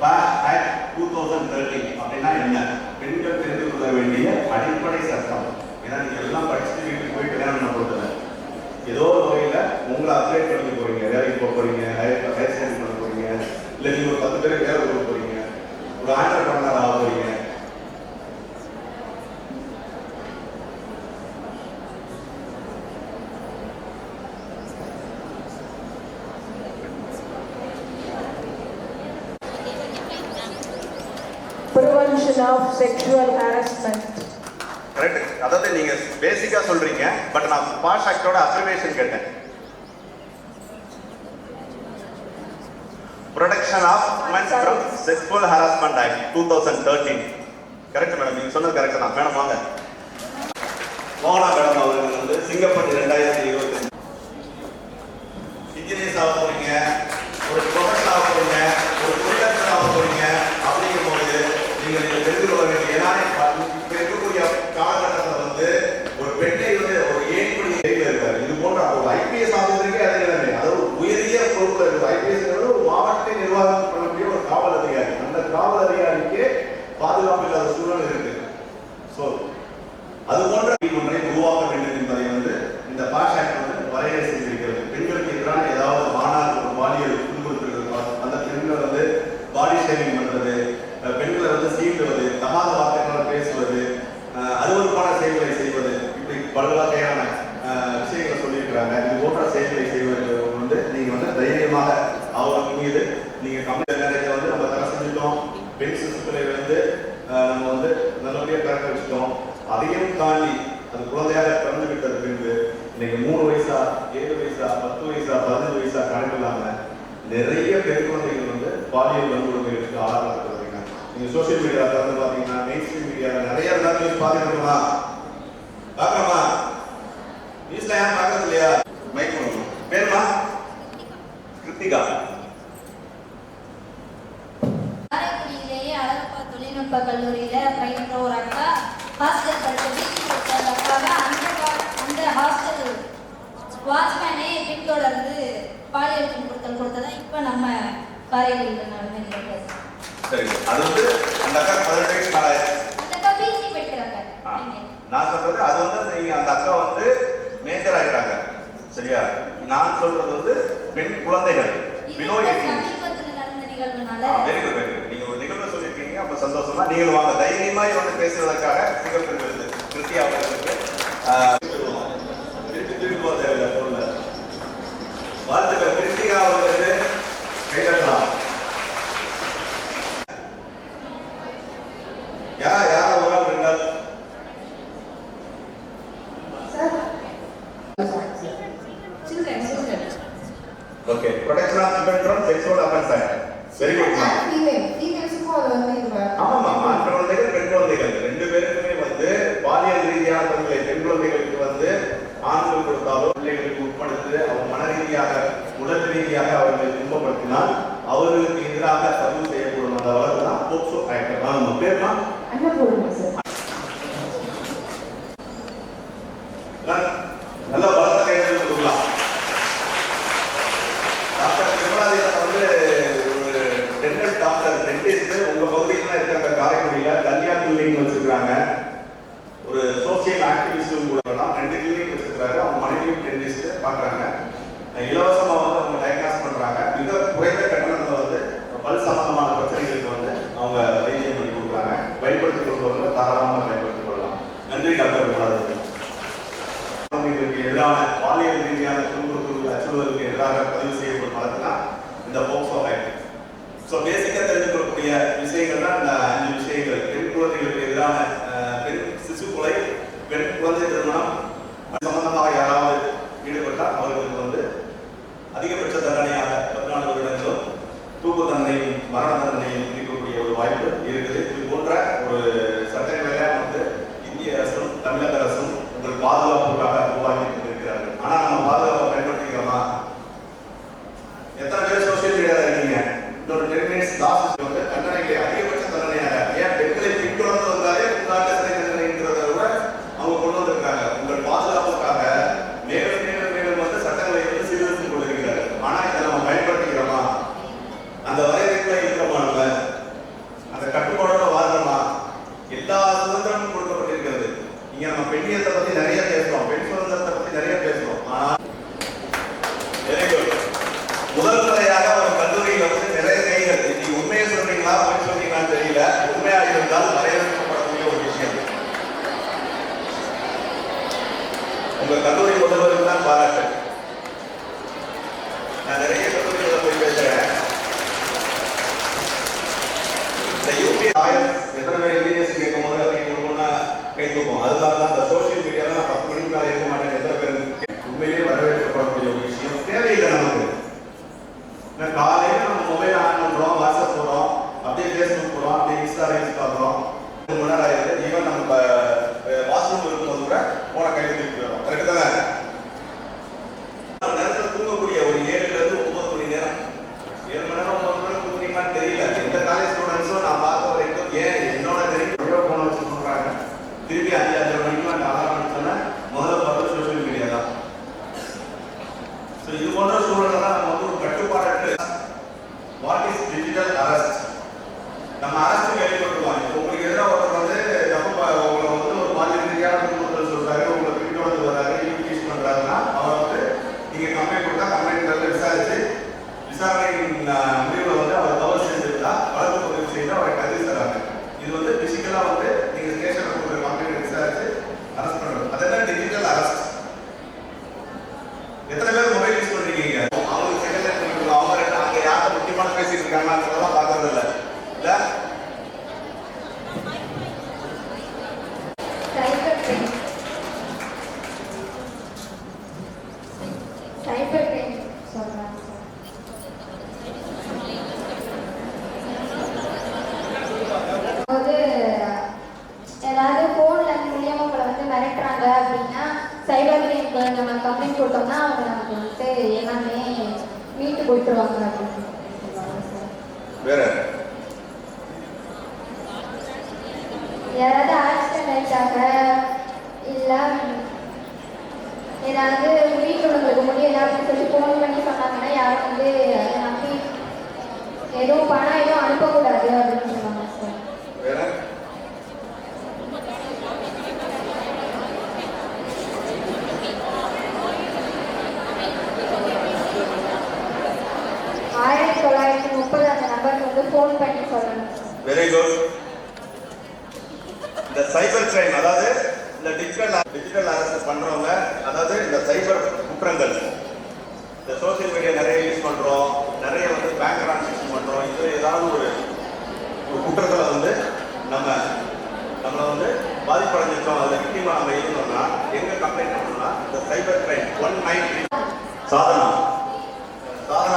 [SPEAKER 1] பாஷ் ஆக்ட் 2013 அப்படின்னா என்ன? பெண்கள் தெரிந்து கொள்ள வேண்டிய அடிப்படை சட்டம். ஏன்னா நீங்க எல்லாம் படிச்சுட்டு வீட்டுக்கு போய் கல்யாணம்
[SPEAKER 2] prevention of sexual harassment.
[SPEAKER 5] Correct. அதாவது நீங்க பேசிக்கா சொல்றீங்க, பட் நான் பாஷ் ஆக்டோட அப்ரிவேஷன் கேட்டேன். Protection of Women from Sexual Harassment Act 2013. Correct madam, நீங்க சொன்னது கரெக்ட் தான். மேடம் வாங்க.
[SPEAKER 1] மோகனா மேடம் அவர்கள் வந்து சிங்கப்பட்டு 2025 இன்ஜினியர்ஸ் ஆக போறீங்க, ஒரு ப்ரொஃபஸர் ஆக போறீங்க, ஒரு தொழிலதிபர் ஆக போறீங்க. அப்படிங்கும்போது நீங்கள் தெரிந்து கொள்ள வேண்டிய ஏன்னா இப்ப இருக்கக்கூடிய காலகட்டத்தில் வந்து ஒரு பெண்ணை வந்து ஒரு ஏற்படி இருக்காரு. இது போன்ற ஒரு ஐபிஎஸ் ஆஃபீஸருக்கே அதே நிலைமை. அதாவது உயரிய பொறுப்புல இருக்கு. ஐபிஎஸ் ஒரு மாவட்ட நிர்வாகம் பண்ணக்கூடிய ஒரு காவல் அதிகாரி. அந்த காவல் அதிகாரிக்கு பாதுகாப்பு இல்லாத சூழல் இருக்கு. ஸோ அது போன்ற ஒன்றை உருவாக்க வேண்டும் என்பதை வந்து இந்த பாஷ் ஆக்ட் வந்து வரையறை செய்திருக்கிறது. பெண்களுக்கு எதிரான ஏதாவது மாணாக்கு ஒரு பாலியல் துன்புறுத்துறது, அந்த பெண்களை வந்து பாடி ஷேவிங் பண்றது, பெண்களை வந்து சீண்டுவது, தகாத வார்த்தைகளால் பேசுவது, அருவருப்பான செயல்களை செய்வது, இப்படி பல்வகையான விஷயங்களை சொல்லியிருக்கிறாங்க. இது போன்ற செயல்களை செய்வது வந்து நீங்க வந்து தைரியமாக அவர்களுக்கு மீது நீங்க கம்மியான நேரத்தை வந்து நம்ம தடை செஞ்சுட்டோம். பெண் சிசுக்களை வந்து நம்ம வந்து நல்லபடியாக கரெக்ட் வச்சுட்டோம். அதையும் தாண்டி அது குழந்தையாக பிறந்து விட்டது பின்பு இன்னைக்கு 3 வயசா 7 வயசா 10 வயசா 15 வயசா கணக்கு இல்லாம நிறைய பெண் குழந்தைகள் வந்து பாலியல் வன்கொடுமைகளுக்கு ஆளாக்கப்படுறாங்க. நீங்க சோசியல் மீடியாவில் திறந்து பார்த்தீங்கன்னா மெயின் ஸ்ட்ரீம் மீடியாவில் நிறைய நியூஸ் பார்த்துருக்கோமா? பார்க்கலாமா? நியூஸ்ல ஏன் பார்க்கறது இல்லையா? மைக் பண்ணணும். பேருமா? கிருத்திகா.
[SPEAKER 3] காரைக்குடியிலேயே அழகப்பா தொழில்நுட்ப கல்லூரியில பயின்ற ஒரு அக்கா ஹாஸ்டல் படித்து வீட்டுக்கு கொடுத்த அக்காவை அந்த ஹாஸ்டல் வாட்ச்மேனே பின்தொடர்ந்து பாலியல் துன்புறுத்தல் கொடுத்ததா இப்ப நம்ம காரைக்குடியில் நடந்து.
[SPEAKER 5] சரி, அது வந்து அந்த அக்கா 18 வயசு மேல
[SPEAKER 3] அந்த அக்கா பிஜி படிக்கிறாங்க.
[SPEAKER 5] நான் சொல்றது அது வந்து நீங்க அந்த அக்கா வந்து மேஜர் ஆயிட்டாங்க. சரியா? நான் சொல்றது வந்து பெண் குழந்தைகள் பிலோ 18.
[SPEAKER 3] சமீபத்தில் நடந்த நிகழ்வுனால
[SPEAKER 5] வெரி குட், வெரி குட். நீங்க ஒரு நிகழ்வு சொல்லியிருக்கீங்க, அப்ப சந்தோஷமா. நீங்கள் வாங்க, தைரியமாய் வந்து பேசுறதுக்காக சிங்கப்பெருங்கிறது கிருத்தியா அவர்களுக்கு
[SPEAKER 1] திருப்பி போக தேவையில்லை. பொருள் வாழ்த்துக்கள். கிருத்திகா அவர்களுக்கு கைதட்டலாம். யார் ஒரு ஆள் ரெண்டால்
[SPEAKER 5] okay. Protection of women from sexual offence act. Very good. ஆமாமா, ஆண் குழந்தைகள் பெண் குழந்தைகள் 2 பேருக்குமே வந்து பாலியல் ரீதியான தொல்லை. பெண் குழந்தைகளுக்கு வந்து ஆண்கள் கொடுத்தாலும் பிள்ளைகளுக்கு உட்படுத்து அவங்க மன ரீதியாக உடல் ரீதியாக அவர்களை துன்பப்படுத்தினால் அவர்களுக்கு எதிராக பதிவு செய்யப்படும் அந்த வழக்கு தான் போக்சோ ஆக்ட். ஆமா, பேருமா? நல்ல வளர்த்த கைகள் கொடுக்கலாம். டாக்டர் திருமலாதீசன் வந்து ஒரு டென்டல் டாக்டர், டென்டிஸ்ட். உங்க பகுதியில் இருக்கிற காரைக்குடியில கல்யாண கிளினிக் வச்சிருக்காங்க. ஒரு சோசியல் ஆக்டிவிஸ்டும் கூட 2 கிளினிக் வச்சிருக்காரு. அவங்க மனைவியும் டென்டிஸ்ட் பார்க்குறாங்க. இலவசமா வந்து அவங்க டயக்னாஸ் பண்றாங்க. மிக குறைந்த கட்டணத்தில் வந்து பல் சம்பந்தமான பிரச்சனைகளுக்கு வந்து அவங்க வைத்தியம் பண்ணி கொடுக்குறாங்க. பயன்படுத்திக் கொள்வதில் தாராளமாக பயன்படுத்திக் கொள்ளலாம். நன்றி டாக்டர் திருமலாதீசன். குழந்தைகளுக்கு எதிரான பாலியல் ரீதியான துன்புறுத்தல் அச்சுறுத்தலுக்கு எதிராக பதிவு செய்யப்படும் வழக்குனா இந்த போக்சோ ஆக்ட். ஸோ பேசிக்காக தெரிந்து கொள்ளக்கூடிய விஷயங்கள் தான் இந்த 5 விஷயங்கள். பெண் குழந்தைகளுக்கு எதிரான பெண் சிசு கொலை, பெண் குழந்தை திருமணம் சம்பந்தமாக யாராவது ஈடுபட்டால் அவர்களுக்கு வந்து அதிகபட்ச தண்டனையாக 14 வருடங்களும் தூக்கு தண்டனையும் மரண தண்டனையும் விதிக்கக்கூடிய ஒரு வாய்ப்பு இருக்குது. இது போன்ற ஒரு சட்டங்களை வந்து இந்திய அரசும் தமிழக அரசும் உங்கள் பாதுகாப்புக்காக உருவாக்கி கொண்டிருக்கிறார்கள். ஆனால் நம்ம பாதுகாப்பை பயன்படுத்திக்கிறோமா? எத்தனை பேர் சோசியல் மீடியாவில் இருக்கீங்க? இன்னொரு 10 மினிட்ஸ் லாஸ்ட் வந்து தண்டனைகளை அதிகபட்ச தண்டனையாக ஏன் பெண்களை பின்தொடர்ந்து வந்தாலே உங்களாட்ட சிறை தண்டனைங்கிறத கூட அவங்க கொண்டு வந்திருக்காங்க. உங்கள் பாதுகாப்புக்காக மேலும் மேலும் மேலும் வந்து சட்டங்களை வந்து சீர்திருத்திக் கொண்டிருக்கிறார்கள். ஆனால் இதை நம்ம பயன்படுத்திக்கிறோமா? அந்த வரையறைக்குள்ள இருக்கிறோமா? நம்ம அந்த கட்டுப்பாடோட வாழ்றோமா? எல்லா சுதந்திரமும் கொடுக்கப்பட்டிருக்கிறது. இங்க நம்ம பெண்ணியத்தை பத்தி நிறைய பேசுறோம், பெண் சுதந்திரத்தை பத்தி நிறைய பேசுறோம். ஆனால் முதல் முறையாக ஒரு கல்லூரியில் வந்து நிறைய கைகள், நீங்க உண்மையை சொல்றீங்களா பொய் சொல்றீங்களான்னு தெரியல, உண்மையாக இருந்தால் வரையறுக்கப்படக்கூடிய ஒரு விஷயம். உங்க கல்லூரி முதல்வருக்கு தான் பாராட்டு. நான் நிறைய கல்லூரிகளை போய் பேசுறேன். இந்த யூபி எத்தனை பேர் இன்ஜினியர்ஸ் கேட்கும் போது அவங்க ஒன்றா கை தூக்கும். அதுக்காக தான் அந்த சோசியல் மீடியாவில் நான் 10 மணிக்கு மேலே இருக்க மாட்டேன். எத்தனை பேர் உண்மையிலேயே வரவேற்கப்படக்கூடிய ஒரு விஷயம் தேவையில்லை நமக்கு. காலையில் நம்ம மொபைல் ஆன் பண்ணுறோம், வாட்ஸ்அப் போகிறோம், அப்படியே ஃபேஸ்புக் போகிறோம், அப்படியே இன்ஸ்டா ரீல்ஸ் பார்க்குறோம். 2 மணி நேரம் ஆயிடுது. ஈவன் நம்ம வாஷ்ரூம் இருக்கும்போது கூட போன கையில் தூக்கி வரோம். கரெக்டு தானே? நேரத்தில் தூங்கக்கூடிய ஒரு 7லேருந்து 9 மணி நேரம், 7 மணி நேரம் 9 மணி நேரம் தூங்குறீங்களான்னு தெரியல. எந்த காலேஜ் ஸ்டூடெண்ட்ஸும் நான் பார்த்த வரைக்கும் ஏன் என்னோட தெரியும் ஃபோன் வச்சு சொல்கிறாங்க. திருப்பி 5 மணிக்கு நான் அலாரம் சொன்னேன். முதல்ல பார்த்து சோஷியல் மீடியா தான். ஸோ இது போன்ற சூழலை தான் நம்ம வந்து ஒரு கட்டுப்பாடு. What is digital arrest? நம்ம அரெஸ்ட் கேள்விப்பட்டுருவாங்க. உங்களுக்கு எதிராக ஒருத்தர் வந்து உங்களை வந்து ஒரு மாதிரி ரீதியான குடும்பத்தில் சொல்றாரு, உங்களை பின்தொடர்ந்து வர்றாரு, இன்வெஸ்ட் பண்றாருன்னா அவரை வந்து நீங்க கம்ப்ளைண்ட் கொடுத்தா கம்ப்ளைண்ட் விசாரிச்சு விசாரணையின் முடிவில் வந்து அவர் தவறு செஞ்சிருந்தா வழக்கு பதிவு செய்து அவரை கைது செய்றாங்க. இது வந்து பிசிக்கலா வந்து நீங்க ஸ்டேஷன்ல கொடுக்குற கம்ப்ளைண்ட் விசாரிச்சு அரெஸ்ட் பண்றது. அதெல்லாம் டிஜிட்டல் அரெஸ்ட். எத்தனை பேர் மொபைல் யூஸ் பண்றீங்க? அவங்களுக்கு செகண்ட் லைன் அவங்க அங்க யாரும் முக்கியமான பேசிட்டு இருக்காங்கன்றதெல்லாம் பார்க்கறது இல்லை. இல்ல
[SPEAKER 3] சைபர் கிரைம் சொல்றாங்க. ஏதாவது ஃபோன்ல மூலியமா உங்களை வந்து மிரட்டுறாங்க அப்படின்னா சைபர் கிரைம்க்கு நம்ம கம்ப்ளைண்ட் கொடுத்தோம்னா அவங்க நமக்கு வந்துட்டு எல்லாமே மீட்டு கொடுத்துருவாங்க அப்படின்னு சொல்லுவாங்க சார்.
[SPEAKER 5] வேற
[SPEAKER 3] யாராவது ஆக்சிடென்ட் ஆயிட்டாங்க இல்லை ஏதாவது வீட்டில் உள்ளவங்களுக்கு முடியல அப்படின்னு சொல்லி ஃபோன் பண்ணி சொன்னாங்கன்னா யாரும் வந்து அதை நம்பி எதுவும் பணம் எதுவும் அனுப்பக்கூடாது அப்படின்னு சொல்லுவாங்க சார்.
[SPEAKER 5] வேற
[SPEAKER 3] 1930 அந்த நம்பருக்கு வந்து ஃபோன் பண்ணி சொல்லணும்.
[SPEAKER 5] Very good. இந்த சைபர் கிரைம், அதாவது இந்த டிஜிட்டல் அரெஸ்ட் பண்றவங்க, அதாவது இந்த சைபர் குற்றங்கள், இந்த சோசியல் மீடியா நிறைய யூஸ் பண்றோம், நிறைய வந்து பேங்க் டிரான்சாக்ஷன் பண்றோம். இது ஏதாவது ஒரு குற்றத்தில் வந்து நம்மளை வந்து பாதிப்படைஞ்சிருக்கோம், அதில் விக்டிமா நம்ம இருந்தோம்னா எங்க கம்ப்ளைண்ட் பண்ணணும்னா இந்த சைபர் கிரைம் 193 சாதனா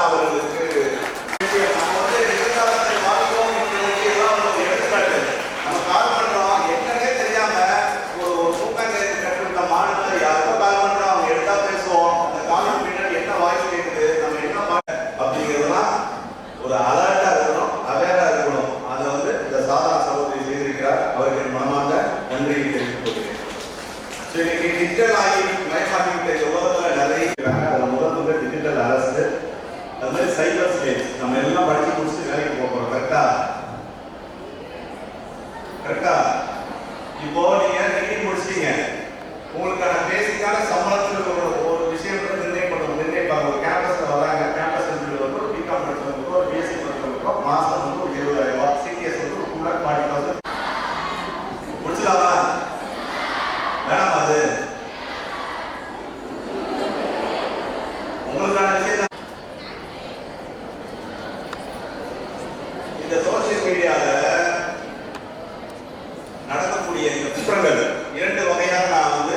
[SPEAKER 5] அவர்களுக்கு நம்ம வந்து எதிர்காலத்தை வாழ்வோம் எடுத்துக்காட்டு. நம்ம கால் பண்றோம், என்னன்னே தெரியாம ஒரு தூக்கங்க கட்டுற மாநிலத்தை யாருக்கோ கால் பண்றோம், அவங்க எடுத்தா பேசுவோம், அந்த காலம் பின்னாடி என்ன வாய்ஸ் கேட்குது, நம்ம என்ன அப்படிங்கிறதுலாம் ஒரு அலர்ட்டா இருக்கணும், அவேரா இருக்கணும். அதை வந்து இந்த சாதனா சகோதரி செய்திருக்கிறார். அவருக்கு என் மனமார்ந்த நன்றியை தெரிவித்துக் கொள்கிறேன். இன்னைக்கு டிஜிட்டல் ஆகி மயமாக்கிவிட்ட இந்த உலகத்துல நிறைய இருக்கிறாங்க. அதில் முதல்ல டிஜிட்டல் அரெஸ்ட், அது மாதிரி சைபர் ஸ்பேஸ். நம்ம எல்லாம் படிச்சு முடிச்சுட்டு வேலைக்கு போகிறோம். கரெக்டா இப்போ நீங்க டிகிரி முடிச்சிட்டீங்க, உங்களுக்கான பேசிக்கான சம்பளத்துக்கு ஒரு விஷயம் நிர்ணயிப்பாங்க. ஒரு கேம்பஸ்ல வராங்க, கேம்பஸ் இன்டர்வியூ வந்து ஒரு பிகாம் படிச்சவங்களுக்கோ ஒரு பிஎஸ்சி படிச்சவங்களுக்கோ மாசம் வந்து ஒரு 20,000 ரூபாய், சிடிஎஸ் வந்து ஒரு 2,40,000 முடிச்சலாமா? வேணாமா? அது உங்களுக்கான விஷயம். இந்த சோசியல் மீடியால நடக்கக்கூடிய இந்த குற்றங்கள் 2 வகையாக நான் வந்து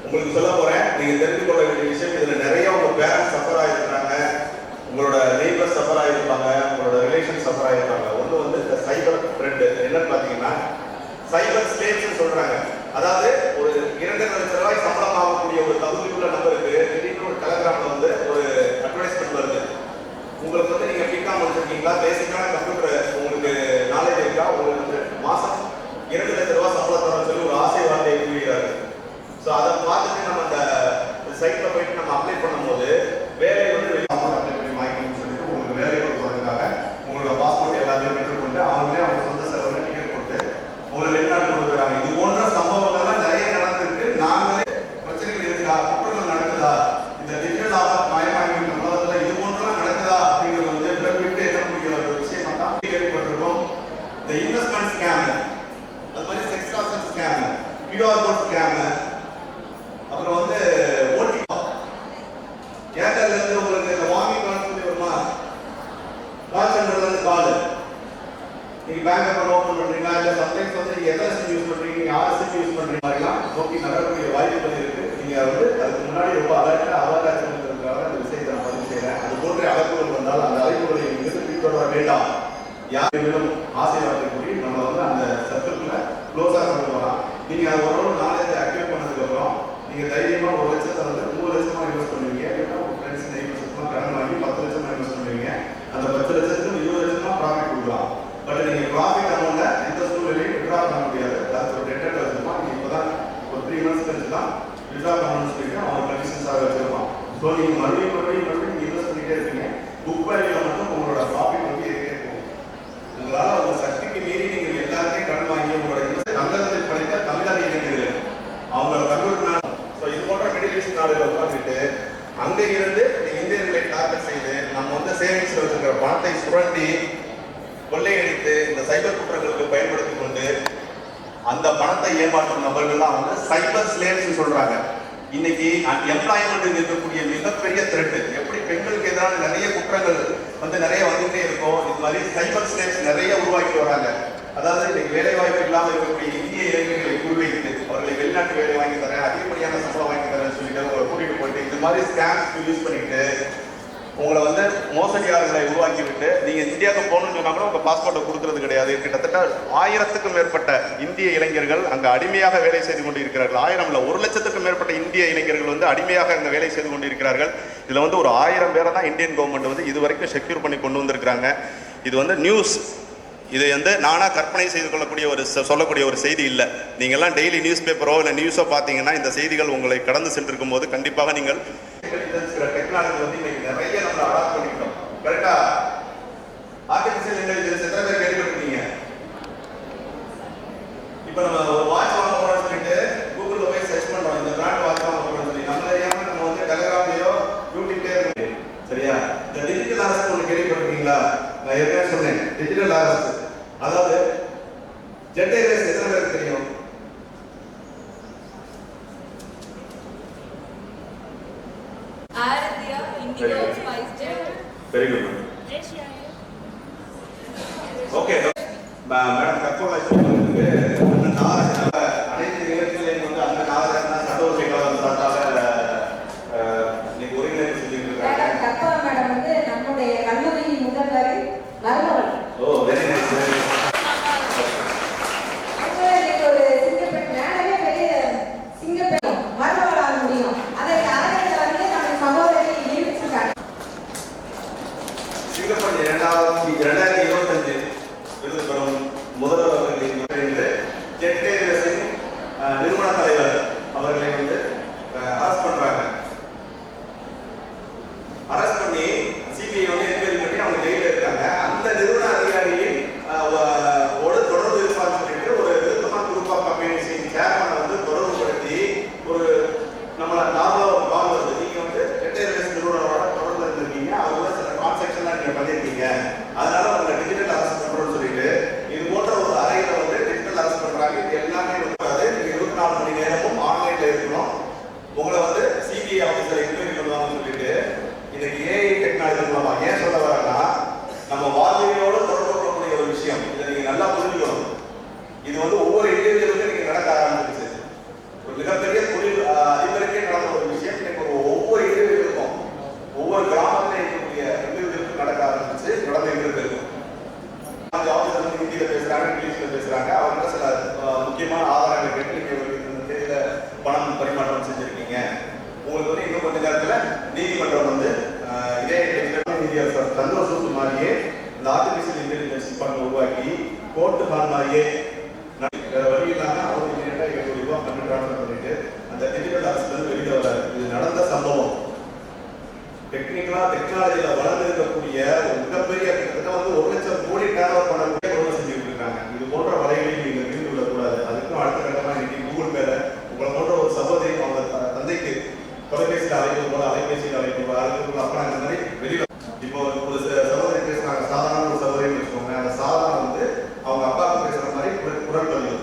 [SPEAKER 5] உங்களுக்கு சொல்ல போறேன். நீங்க தெரிந்து கொள்ள வேண்டிய விஷயம், இதுல நிறைய உங்க பேரண்ட்ஸ் சஃபர் ஆயிருக்காங்க, உங்களோட நெய்பர் சஃபர் ஆயிருப்பாங்க, உங்களோட ரிலேஷன் சஃபர் ஆயிருப்பாங்க. ஒன்று வந்து இந்த சைபர் த்ரெட். என்னன்னு பாத்தீங்கன்னா சைபர் ஸ்பேஸ் சொல்றாங்க. அதாவது ஒரு 2 லட்சம் ரூபாய் சம்பளம் ஆகக்கூடிய ஒரு தகுதியுள்ள நபருக்கு திடீர்னு ஒரு டெலகிராம்ல வந்து ஒரு அட்வர்டைஸ்மெண்ட் வருது. உங்களுக்கு வந்து நீங்க பிகாம் முடிச்சிருக்கீங்களா, பேசிக்கான கம்ப்யூட்டர் உங்களுக்கு நாலேஜ் இருக்கா, உங்களுக்கு வந்து மாசம் 2 லட்சம் ரூபாய் சம்பளம் தர சொல்லி ஒரு ஆசை வார்த்தையை கூறுகிறாரு. ஸோ அதை பார்த்துட்டு நம்ம அந்த சைட்ல போயிட்டு நம்ம அப்ளை பண்ணும்போது வேலை வந்து அப்ளை பண்ணி வாங்கிக்கணும்னு சொல்லிட்டு உங்களுக்கு வேலை கொடுக்கறதுக்காக உங்களோட பாஸ்போர்ட் எல்லாத்தையும் பெற்றுக்கொண்டு அவங்களே அவங்க சொந்த செலவுல டிக்கெட் கொடுத்து உங்களை வெளிநாடு கொடுக்குறாங்க. இது போன்ற சம்பவங்கள்லாம் நிறைய நடந்திருக்கு. நாங்களே பிரச்சனைகள் இருக்கா, குற்றங்கள் நடக்குதா, இந்த டிஜிட்டல் மயமாகி உலகத்துல இது போன்றலாம் நடக்குதா அப்படிங்கிறது வந்து விட்டு என்ன முடிக்கிற ஒரு விஷயம் தான் கேள்விப்பட்டிருக்கோம். இந்த இன்வெஸ்ட்மெண்ட் ஸ்கேம், அது மாதிரி sex transaction scam, QR code scam, அப்புறம் வந்து ஓடிபி ஏர்டெல்ல இருந்து வாய்ப்புகள் இருக்கு. நீங்க வந்து அதுக்கு முன்னாடி ரொம்ப அலர்ட்டா அவகாசத்துக்காக அந்த விஷயத்தை நான் பதிவு செய்யறேன். அது போன்ற அழைப்புகள் வந்தால் அந்த அழைப்புகளை நீங்கள் பின்தொடர வேண்டாம். யாரும் ஆசை வார்த்தைக்கூடி நம்ம வந்து அந்த சர்க்கிள்ல க்ளோஸா கொண்டு வரலாம். நீங்க அது ஒரு நாலேஜ் ஆக்டிவேட் பண்ணதுக்கு அப்புறம் நீங்க தைரியமா 1 லட்சத்தை வந்து 3 லட்சமா இன்வெஸ்ட் பண்ணுவீங்க. இல்லைன்னா உங்க ஃப்ரெண்ட்ஸ் 9 லட்சமா கடன் வாங்கி 10 லட்சமா இன்வெஸ்ட் பண்ணுவீங்க. அந்த 10 லட்சத்துக்கு 20 லட்சமா ப்ராஃபிட் கொடுக்கலாம். பட் நீங்க ப்ராஃபிட் அமௌண்ட்ல எந்த சூழ்நிலையும் விட்ரா பண்ண முடியாது. அது ஒரு டெண்டர் வச்சிருப்பான். நீங்க இப்பதான் ஒரு 3 மந்த்ஸ் கழிச்சு தான் விட்ரா பண்ணணும்னு சொல்லிட்டு அவன் கண்டிஷன்ஸாக வச்சிருப்பான். ஸோ நீங்க மறுபடியும் இன்வெஸ்ட் பண்ணிட்டே இருக்கீங்க. புக் வேல்யூல மட்டும் உங்களோட ப்ராஃபிட் வந்து ஏறிட்டே போகும். உங்களால் உங்க சக்திக்கு மீறி நீங்கள் எல்லாத்தையும் கடன் வாங்கி உங்களோட தமிழகத்தில் படித்த தமிழக இளைஞர்கள் அவங்க கன்வெர்ட். ஸோ இது போன்ற மிடில் ஈஸ்ட் நாடுகள் உட்காந்துட்டு அங்கே இருந்து இந்தியர்களை டார்கெட் செய்து நம்ம வந்து சேவிங்ஸ் வச்சிருக்கிற பணத்தை சுரண்டி கொள்ளையடித்து இந்த சைபர் குற்றங்களுக்கு பயன்படுத்தி கொண்டு அந்த பணத்தை ஏமாற்றும் நபர்கள் தான் வந்து சைபர் ஸ்லேவ்ஸ் சொல்றாங்க. இன்னைக்கு எம்ப்ளாய்மெண்ட் இருக்கக்கூடிய மிகப்பெரிய த்ரெட் எப்படி பெண்களுக்கு எதிரான நிறைய குற்றங்கள் வந்து நிறைய வந்துட்டே இருக்கும். இது மாதிரி சைபர் ஸ்லேவ்ஸ் நிறைய உருவாக்கி வராங்க. அதாவது இன்னைக்கு வேலை வாய்ப்பு இல்லாமல் இருக்கக்கூடிய இந்திய இளைஞர்களை குறிவைத்து அவர்களை வெளிநாட்டு வேலை வாங்கி தரேன், அதிகப்படியான சம்பளம் வாங்கி தரேன்னு சொல்லிட்டு அவங்களை கூட்டிட்டு போயிட்டு இந்த மாதிரி ஸ்கேம்ஸ் யூஸ் பண்ணிட்டு உங்களை வந்து மோசடியாளர்களை உருவாக்கி விட்டு நீங்க இந்தியாவுக்கு போகணும்னு சொன்னா கூட உங்க பாஸ்போர்ட்டை கொடுக்கறது கிடையாது. கிட்டத்தட்ட 1000க்கும் மேற்பட்ட இந்திய இளைஞர்கள் அங்க அடிமையாக வேலை செய்து கொண்டு இருக்கிறார்கள். 1000 இல்ல 1 லட்சத்துக்கும் மேற்பட்ட இந்திய இளைஞர்கள் வந்து அடிமையாக அங்க வேலை செய்து கொண்டு இருக்கிறார்கள். இதுல வந்து ஒரு 1000 பேரை தான் இந்தியன் கவர்மெண்ட் வந்து இது வரைக்கும் செக்யூர் பண்ணி கொண்டு வந்திருக்கிறாங்க. இது வந்து நியூஸ். இது வந்து நானா கற்பனை செய்து கொள்ளக்கூடிய சொல்லக்கூடிய ஒரு செய்தி இல்லை. நீங்கள்லாம் டெய்லி நியூஸ் பேப்பரோ இல்லை நியூஸோ பார்த்தீங்கன்னா இந்த செய்திகள் உங்களை கடந்து சென்றிருக்கும் போது கண்டிப்பாக நீங்கள் டெக்னாலஜி வந்து இன்னைக்கு நிறைய நம்ம அடாப்ட் பண்ணிக்கிட்டோம். கரெக்டா? ஆர்டிஃபிஷியல் இன்டெலிஜென்ஸ் எத்தனை பேர் கேள்விப்பட்டிருக்கீங்க? இப்போ நம்ம ஒரு வாட்ச் வாங்க போறோம்னு சொல்லிட்டு கூகுளில் போய் சர்ச் பண்றோம், இந்த பிராண்ட் வாட்ச் வாங்க போறோம்னு சொல்லி நம்ம அறியாம நம்ம வந்து டெலிகிராம்லயோ யூடியூப்லயோ இருக்கு. சரியா? இந்த டிஜிட்டல் அரெஸ்ட் ஒன்று கேள்விப்பட்டிருக்கீங்களா? நான் ஏற்கனவே சொன்னேன் டிஜிட்டல் அரெஸ்ட். அதாவது ஜெட் ஏர்வேஸ் எத்தனை பேருக்கு தெரியும்?
[SPEAKER 4] Air India, Indigo, SpiceJet.
[SPEAKER 5] Very good. Okay. Madam கற்பனை சொல்றதுக்கு அந்த நாளை அனைத்து நிகழ்ச்சிகளையும் வந்து அந்த நாளை சட்டோசிக்காக சாட்டால இன்னைக்கு ஒருங்கிணைப்பு செஞ்சுட்டு இருக்காங்க.
[SPEAKER 2] கற்பனை மேடம் வந்து நம்முடைய கல்லூரி முதல்வர் மருமகள்.
[SPEAKER 5] ஓ வெரி நைஸ்.
[SPEAKER 2] ஒரு சிங்கப்பெண் மேலே பெரிய சிங்கப்பெண் மருமகளாக முடியும். அதை அரங்கத்தில் வந்து நம்ம சகோதரி நிரூபிச்சிருக்காங்க.
[SPEAKER 5] சிங்கப்பெண் 2025 விருது பெறும் முதல்வர் அவர்களின் ஜெட் ஏர்வேஸின் நிறுவன தலைவர் அவர்களை வந்து அரெஸ்ட் பண்றாங்க. அரெஸ்ட் பண்ணி சிபிஐ வந்து என்கொயரி பண்ணி அவங்க ஜெயில இருக்காங்க. அந்த நிறுவன அதிகாரியின் தொடர்பு இருப்பான்னு சொல்லிட்டு ஒரு விருத்தமான குரூப் ஆஃப் கம்பெனிஸின் சேர்மனை வந்து தொடர்புபடுத்தி ஒரு நம்மள நார்மலா ஒரு கால் வருது, நீங்க வந்து ஜெட் ஏர்வேஸ் நிறுவனத்தோட தொடர்பு இருந்திருக்கீங்க, அவங்களோட சில டிரான்சாக்ஷன்லாம் நீங்க பண்ணியிருக்கீங்க, அதனால உங்களை டிஜிட்டல் அரெஸ்ட் பண்றோம்னு சொல்லிட்டு இது போன்ற ஒரு அறையில வந்து டிஜிட்டல் அரெஸ்ட் பண்றாங்க. இது எல்லாமே வந்து நீங்க 24 மணி நேரமும் ஆன்லைன்ல இருக்கணும். உங்களை வந்து சிபிஐ ஆஃபீஸர் என்கொயரி பண்ணுவாங்கன்னு சொல்லிட்டு இன்னைக்கு ஏஐ டெக்னாலஜி மூலமா ஏன் சொல்ல வரேன்னா நம்ம வாழ்க்கையோட தொடர்பு கொள்ளக்கூடிய ஒரு விஷயம். இதை நீங்க நல்லா புரிஞ்சுக்கணும். இது வந்து ஒவ்வொரு இளைஞர்களுக்கும் நீங்க நடக்க ஆரம்பிச்சிருச்சு. ஒரு மிகப்பெரிய தொழில் அதிபருக்கே நடந்த ஒரு விஷயம் இன்னைக்கு ஒவ்வொரு இளைஞர்களுக்கும் ஒவ்வொரு கிராமத்திலே இருக்கக்கூடிய இளைஞர்களுக்கும் நடக்க ஆரம்பிச்சு நடந்துகிட்டு இருக்கு. ஆஃபீஸர் வந்து ஹிந்தியில பேசுறாங்க, இங்கிலீஷ்ல பேசுறாங்க. அவங்க சில முக்கியமான ஆதாரங்களை கேட்டு நீங்க இந்த தேதியில பணம் பரிமாற்றம் செஞ்சிருக்கீங்க, உங்களுக்கு வந்து இன்னும் கொஞ்ச நேரத்துல நீதிமன்றம் வந்து இதே நீதியரசர் சந்தோஷத்து மாதிரியே இந்த ஆர்டிபிஷியல் இன்டெலிஜென்ஸ் டிபார்ட்மெண்ட் உருவாக்கி கோர்ட்டு ஹால் மாதிரியே வழி இல்லாம அவங்க இமீடியட்டா 700 ரூபாய் பண்ணி ட்ரான்ஸ்ஃபர் பண்ணிட்டு அந்த டிஜிட்டல் அரசு வெளியில வராது. இது நடந்த சம்பவம். டெக்னாலஜியில வளர்ந்து இருக்கக்கூடிய ஒரு மிகப்பெரிய கிட்டத்தட்ட வந்து 1 லட்சம் கோடி டேர்ன் பண்ணக்கூடிய குடும்பம் செஞ்சுட்டு இருக்காங்க. இது போன்ற வலைகளை நீங்க விரிந்து விடக்கூடாது. அதுக்கும் அடுத்த கட்டமா இன்னைக்கு கூகுள் பேல உங்களை போன்ற ஒரு சகோதரி அவங்க தந்தைக்கு தொலைபேசியில் அழைப்பது போல அலைபேசியில் அழைப்பது அதுக்கு அப்புறம் இந்த மாதிரி வெளியில இப்போ ஒரு சகோதரி பேசுறாங்க, சாதாரண ஒரு சகோதரின்னு வச்சுக்கோங்க. அந்த சாதாரண வந்து அவங்க அப்பாவுக்கு பேசுற மாதிரி குரல் பதிவு.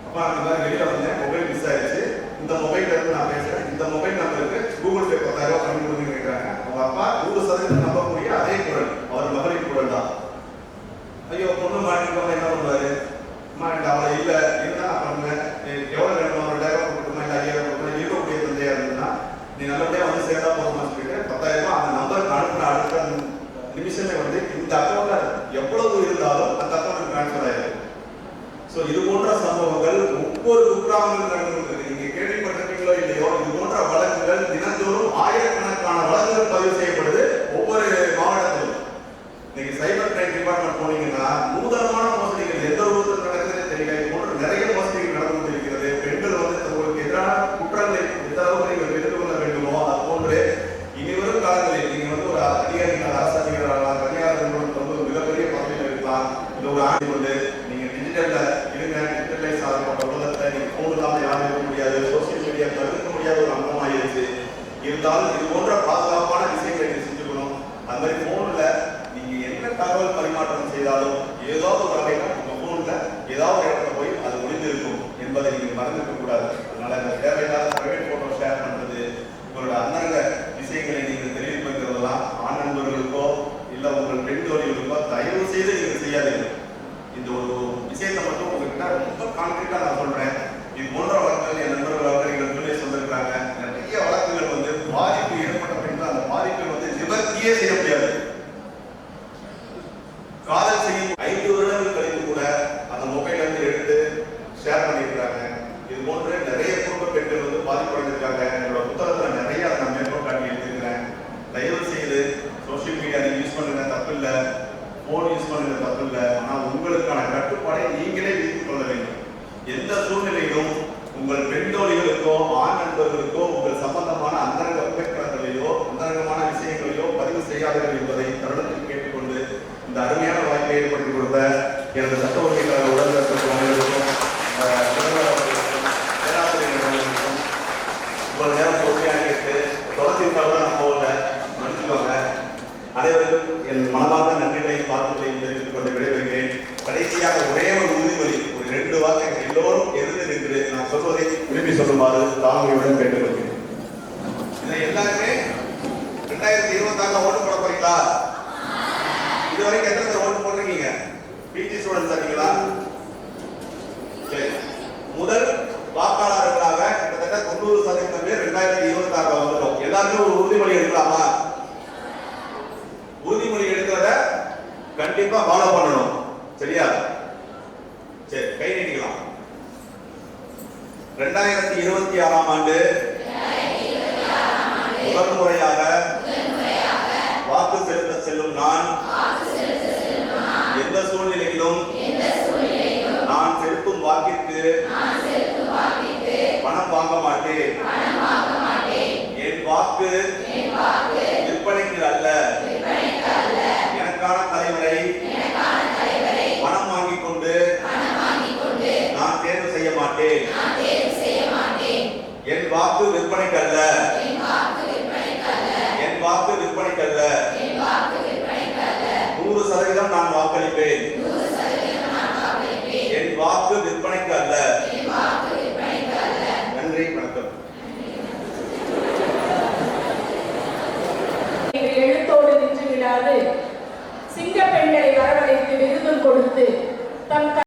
[SPEAKER 5] அப்பா அந்த மாதிரி வெளியில வந்து மொபைல் மிஸ் ஆயிடுச்சு, இந்த மொபைல்ல இருந்து நான் பேசுறேன், இந்த மொபைல் நம்பருக்கு கூகுள் பே 10,000 ரூபாய் பண்ணி கொடுங்க கேட்கறாங்க. அவங்க அப்பா 100% நம்பக்கூடிய அதே இருந்தாலும் இது போன்ற பாதுகாப்பான விஷயங்களை நீங்க செஞ்சுக்கணும். அது மாதிரி போன்ல நீங்க என்ன தகவல் பரிமாற்றம் செய்தாலும் ஏதாவது ஒரு வகையில உங்க போன்ல ஏதாவது ஒரு இடத்துல போய் அது ஒளிந்திருக்கும் என்பதை நீங்க மறந்துக்க கூடாது. அதனால இந்த தேவையில்லாத பிரைவேட் போட்டோ ஷேர் பண்றது, உங்களோட அந்தரங்க விஷயங்களை நீங்க தெரிவிப்பதெல்லாம் ஆண் நண்பர்களுக்கோ இல்ல உங்கள் பெண் தோழிகளுக்கோ தயவு செய்து நீங்க செய்யாதீங்க. இந்த ஒரு விஷயத்தை மட்டும் உங்ககிட்ட ரொம்ப கான்கிரீட்டா நான் சொல்றேன். இது போன்ற வழக்குகள் என் நண்பர்களாக எங்கள் துணை சொல்லிருக்காங்க. நிறைய வழக்குகள் வந்து பாதிப்பு ஏற்பட்ட பின்பு அந்த பாதிப்பை வந்து நிவர்த்தியே செய்ய முடியாது. காதல் செய்யும் 5 வருடங்கள் கழித்து கூட அந்த மொபைல் வந்து எடுத்து ஷேர் பண்ணியிருக்காங்க. இது போன்ற நிறைய குடும்ப பெண்கள் வந்து பாதிப்படைஞ்சிருக்காங்க. என்னோட புத்தகத்துல நிறைய அதை நான் மேற்கோள் காட்டி எடுத்துக்கிறேன். தயவு செய்து சோசியல் மீடியா நீங்க யூஸ் பண்ணுங்க, தப்பு இல்லை. போன் யூஸ் பண்ணுங்க, தப்பு இல்லை. ஆனா உங்களுக்கான கட்டுப்பாடை நீங்களே விதித்துக் கொள்ள வேண்டும். எந்த சூழ்நிலையிலும் உங்கள் பெண் தோழிகளுக்கோ ஆண் நண்பர்களுக்கோ உங்கள் சம்பந்தமான அந்தரங்க புகைப்படங்களையோ அந்தரங்கமான விஷயங்களையோ பதிவு செய்யாதீர்கள் என்பதை தருணத்தில் கேட்டுக்கொண்டு இந்த அருமையான வாய்ப்பை ஏற்படுத்தி கொடுத்த எனது சட்ட உரிமைக்காக உடன்பிறப்புக்கும் பேராசிரியர்களுக்கும் உங்கள் நேரம் பொறுமையாக கேட்டு தொடர்ச்சிக்காக நம்ம போகல மன்னிச்சுக்கோங்க. அனைவருக்கும் என் மனமார்ந்த நன்றிகளை பார்த்துக்களையும் தெரிவித்துக் கொண்டு விடைபெறுகிறேன். கடைசியாக ஒரே ஒரு உறுதிமொழி, ஒரு 2 வார்த்தைகள் எல்லோரும் எழுந்து நின்று நான் சொல்வதை விரும்பி சொல்லுமாறு தாழ்மையுடன் கேட்டுக்கொள்கிறேன். இதை எல்லாருமே 2026 ஓட்டு போட போறீங்களா? இதுவரைக்கும் எத்தனை பேர் ஓட்டு போட்டிருக்கீங்க? பிஜி ஸ்டூடெண்ட்ஸ் இருக்கீங்களா? சரி, முதல் வாக்காளர்களாக கிட்டத்தட்ட 90% பேர் 2026 வந்துட்டோம். எல்லாருமே ஒரு உறுதிமொழி எடுக்கலாமா? உறுதிமொழி எடுக்கிறத கண்டிப்பா ஃபாலோ பண்ணணும். சரியா? சரி, கை நீட்டிக்கலாம். 2026 ஆண்டு முதல் முறையாக வாக்கு செலுத்த செல்லும் நான் எந்த சூழ்நிலையிலும் நான் செலுத்தும் வாக்கிற்கு பணம் வாங்க மாட்டேன். என் வாக்கு விற்பனைக்கு அல்ல. எனக்கான தலைவரை பணம் வாங்கிக் கொண்டு நான் தேர்வு செய்ய மாட்டேன். என் வாக்கு விற்பனைக்கு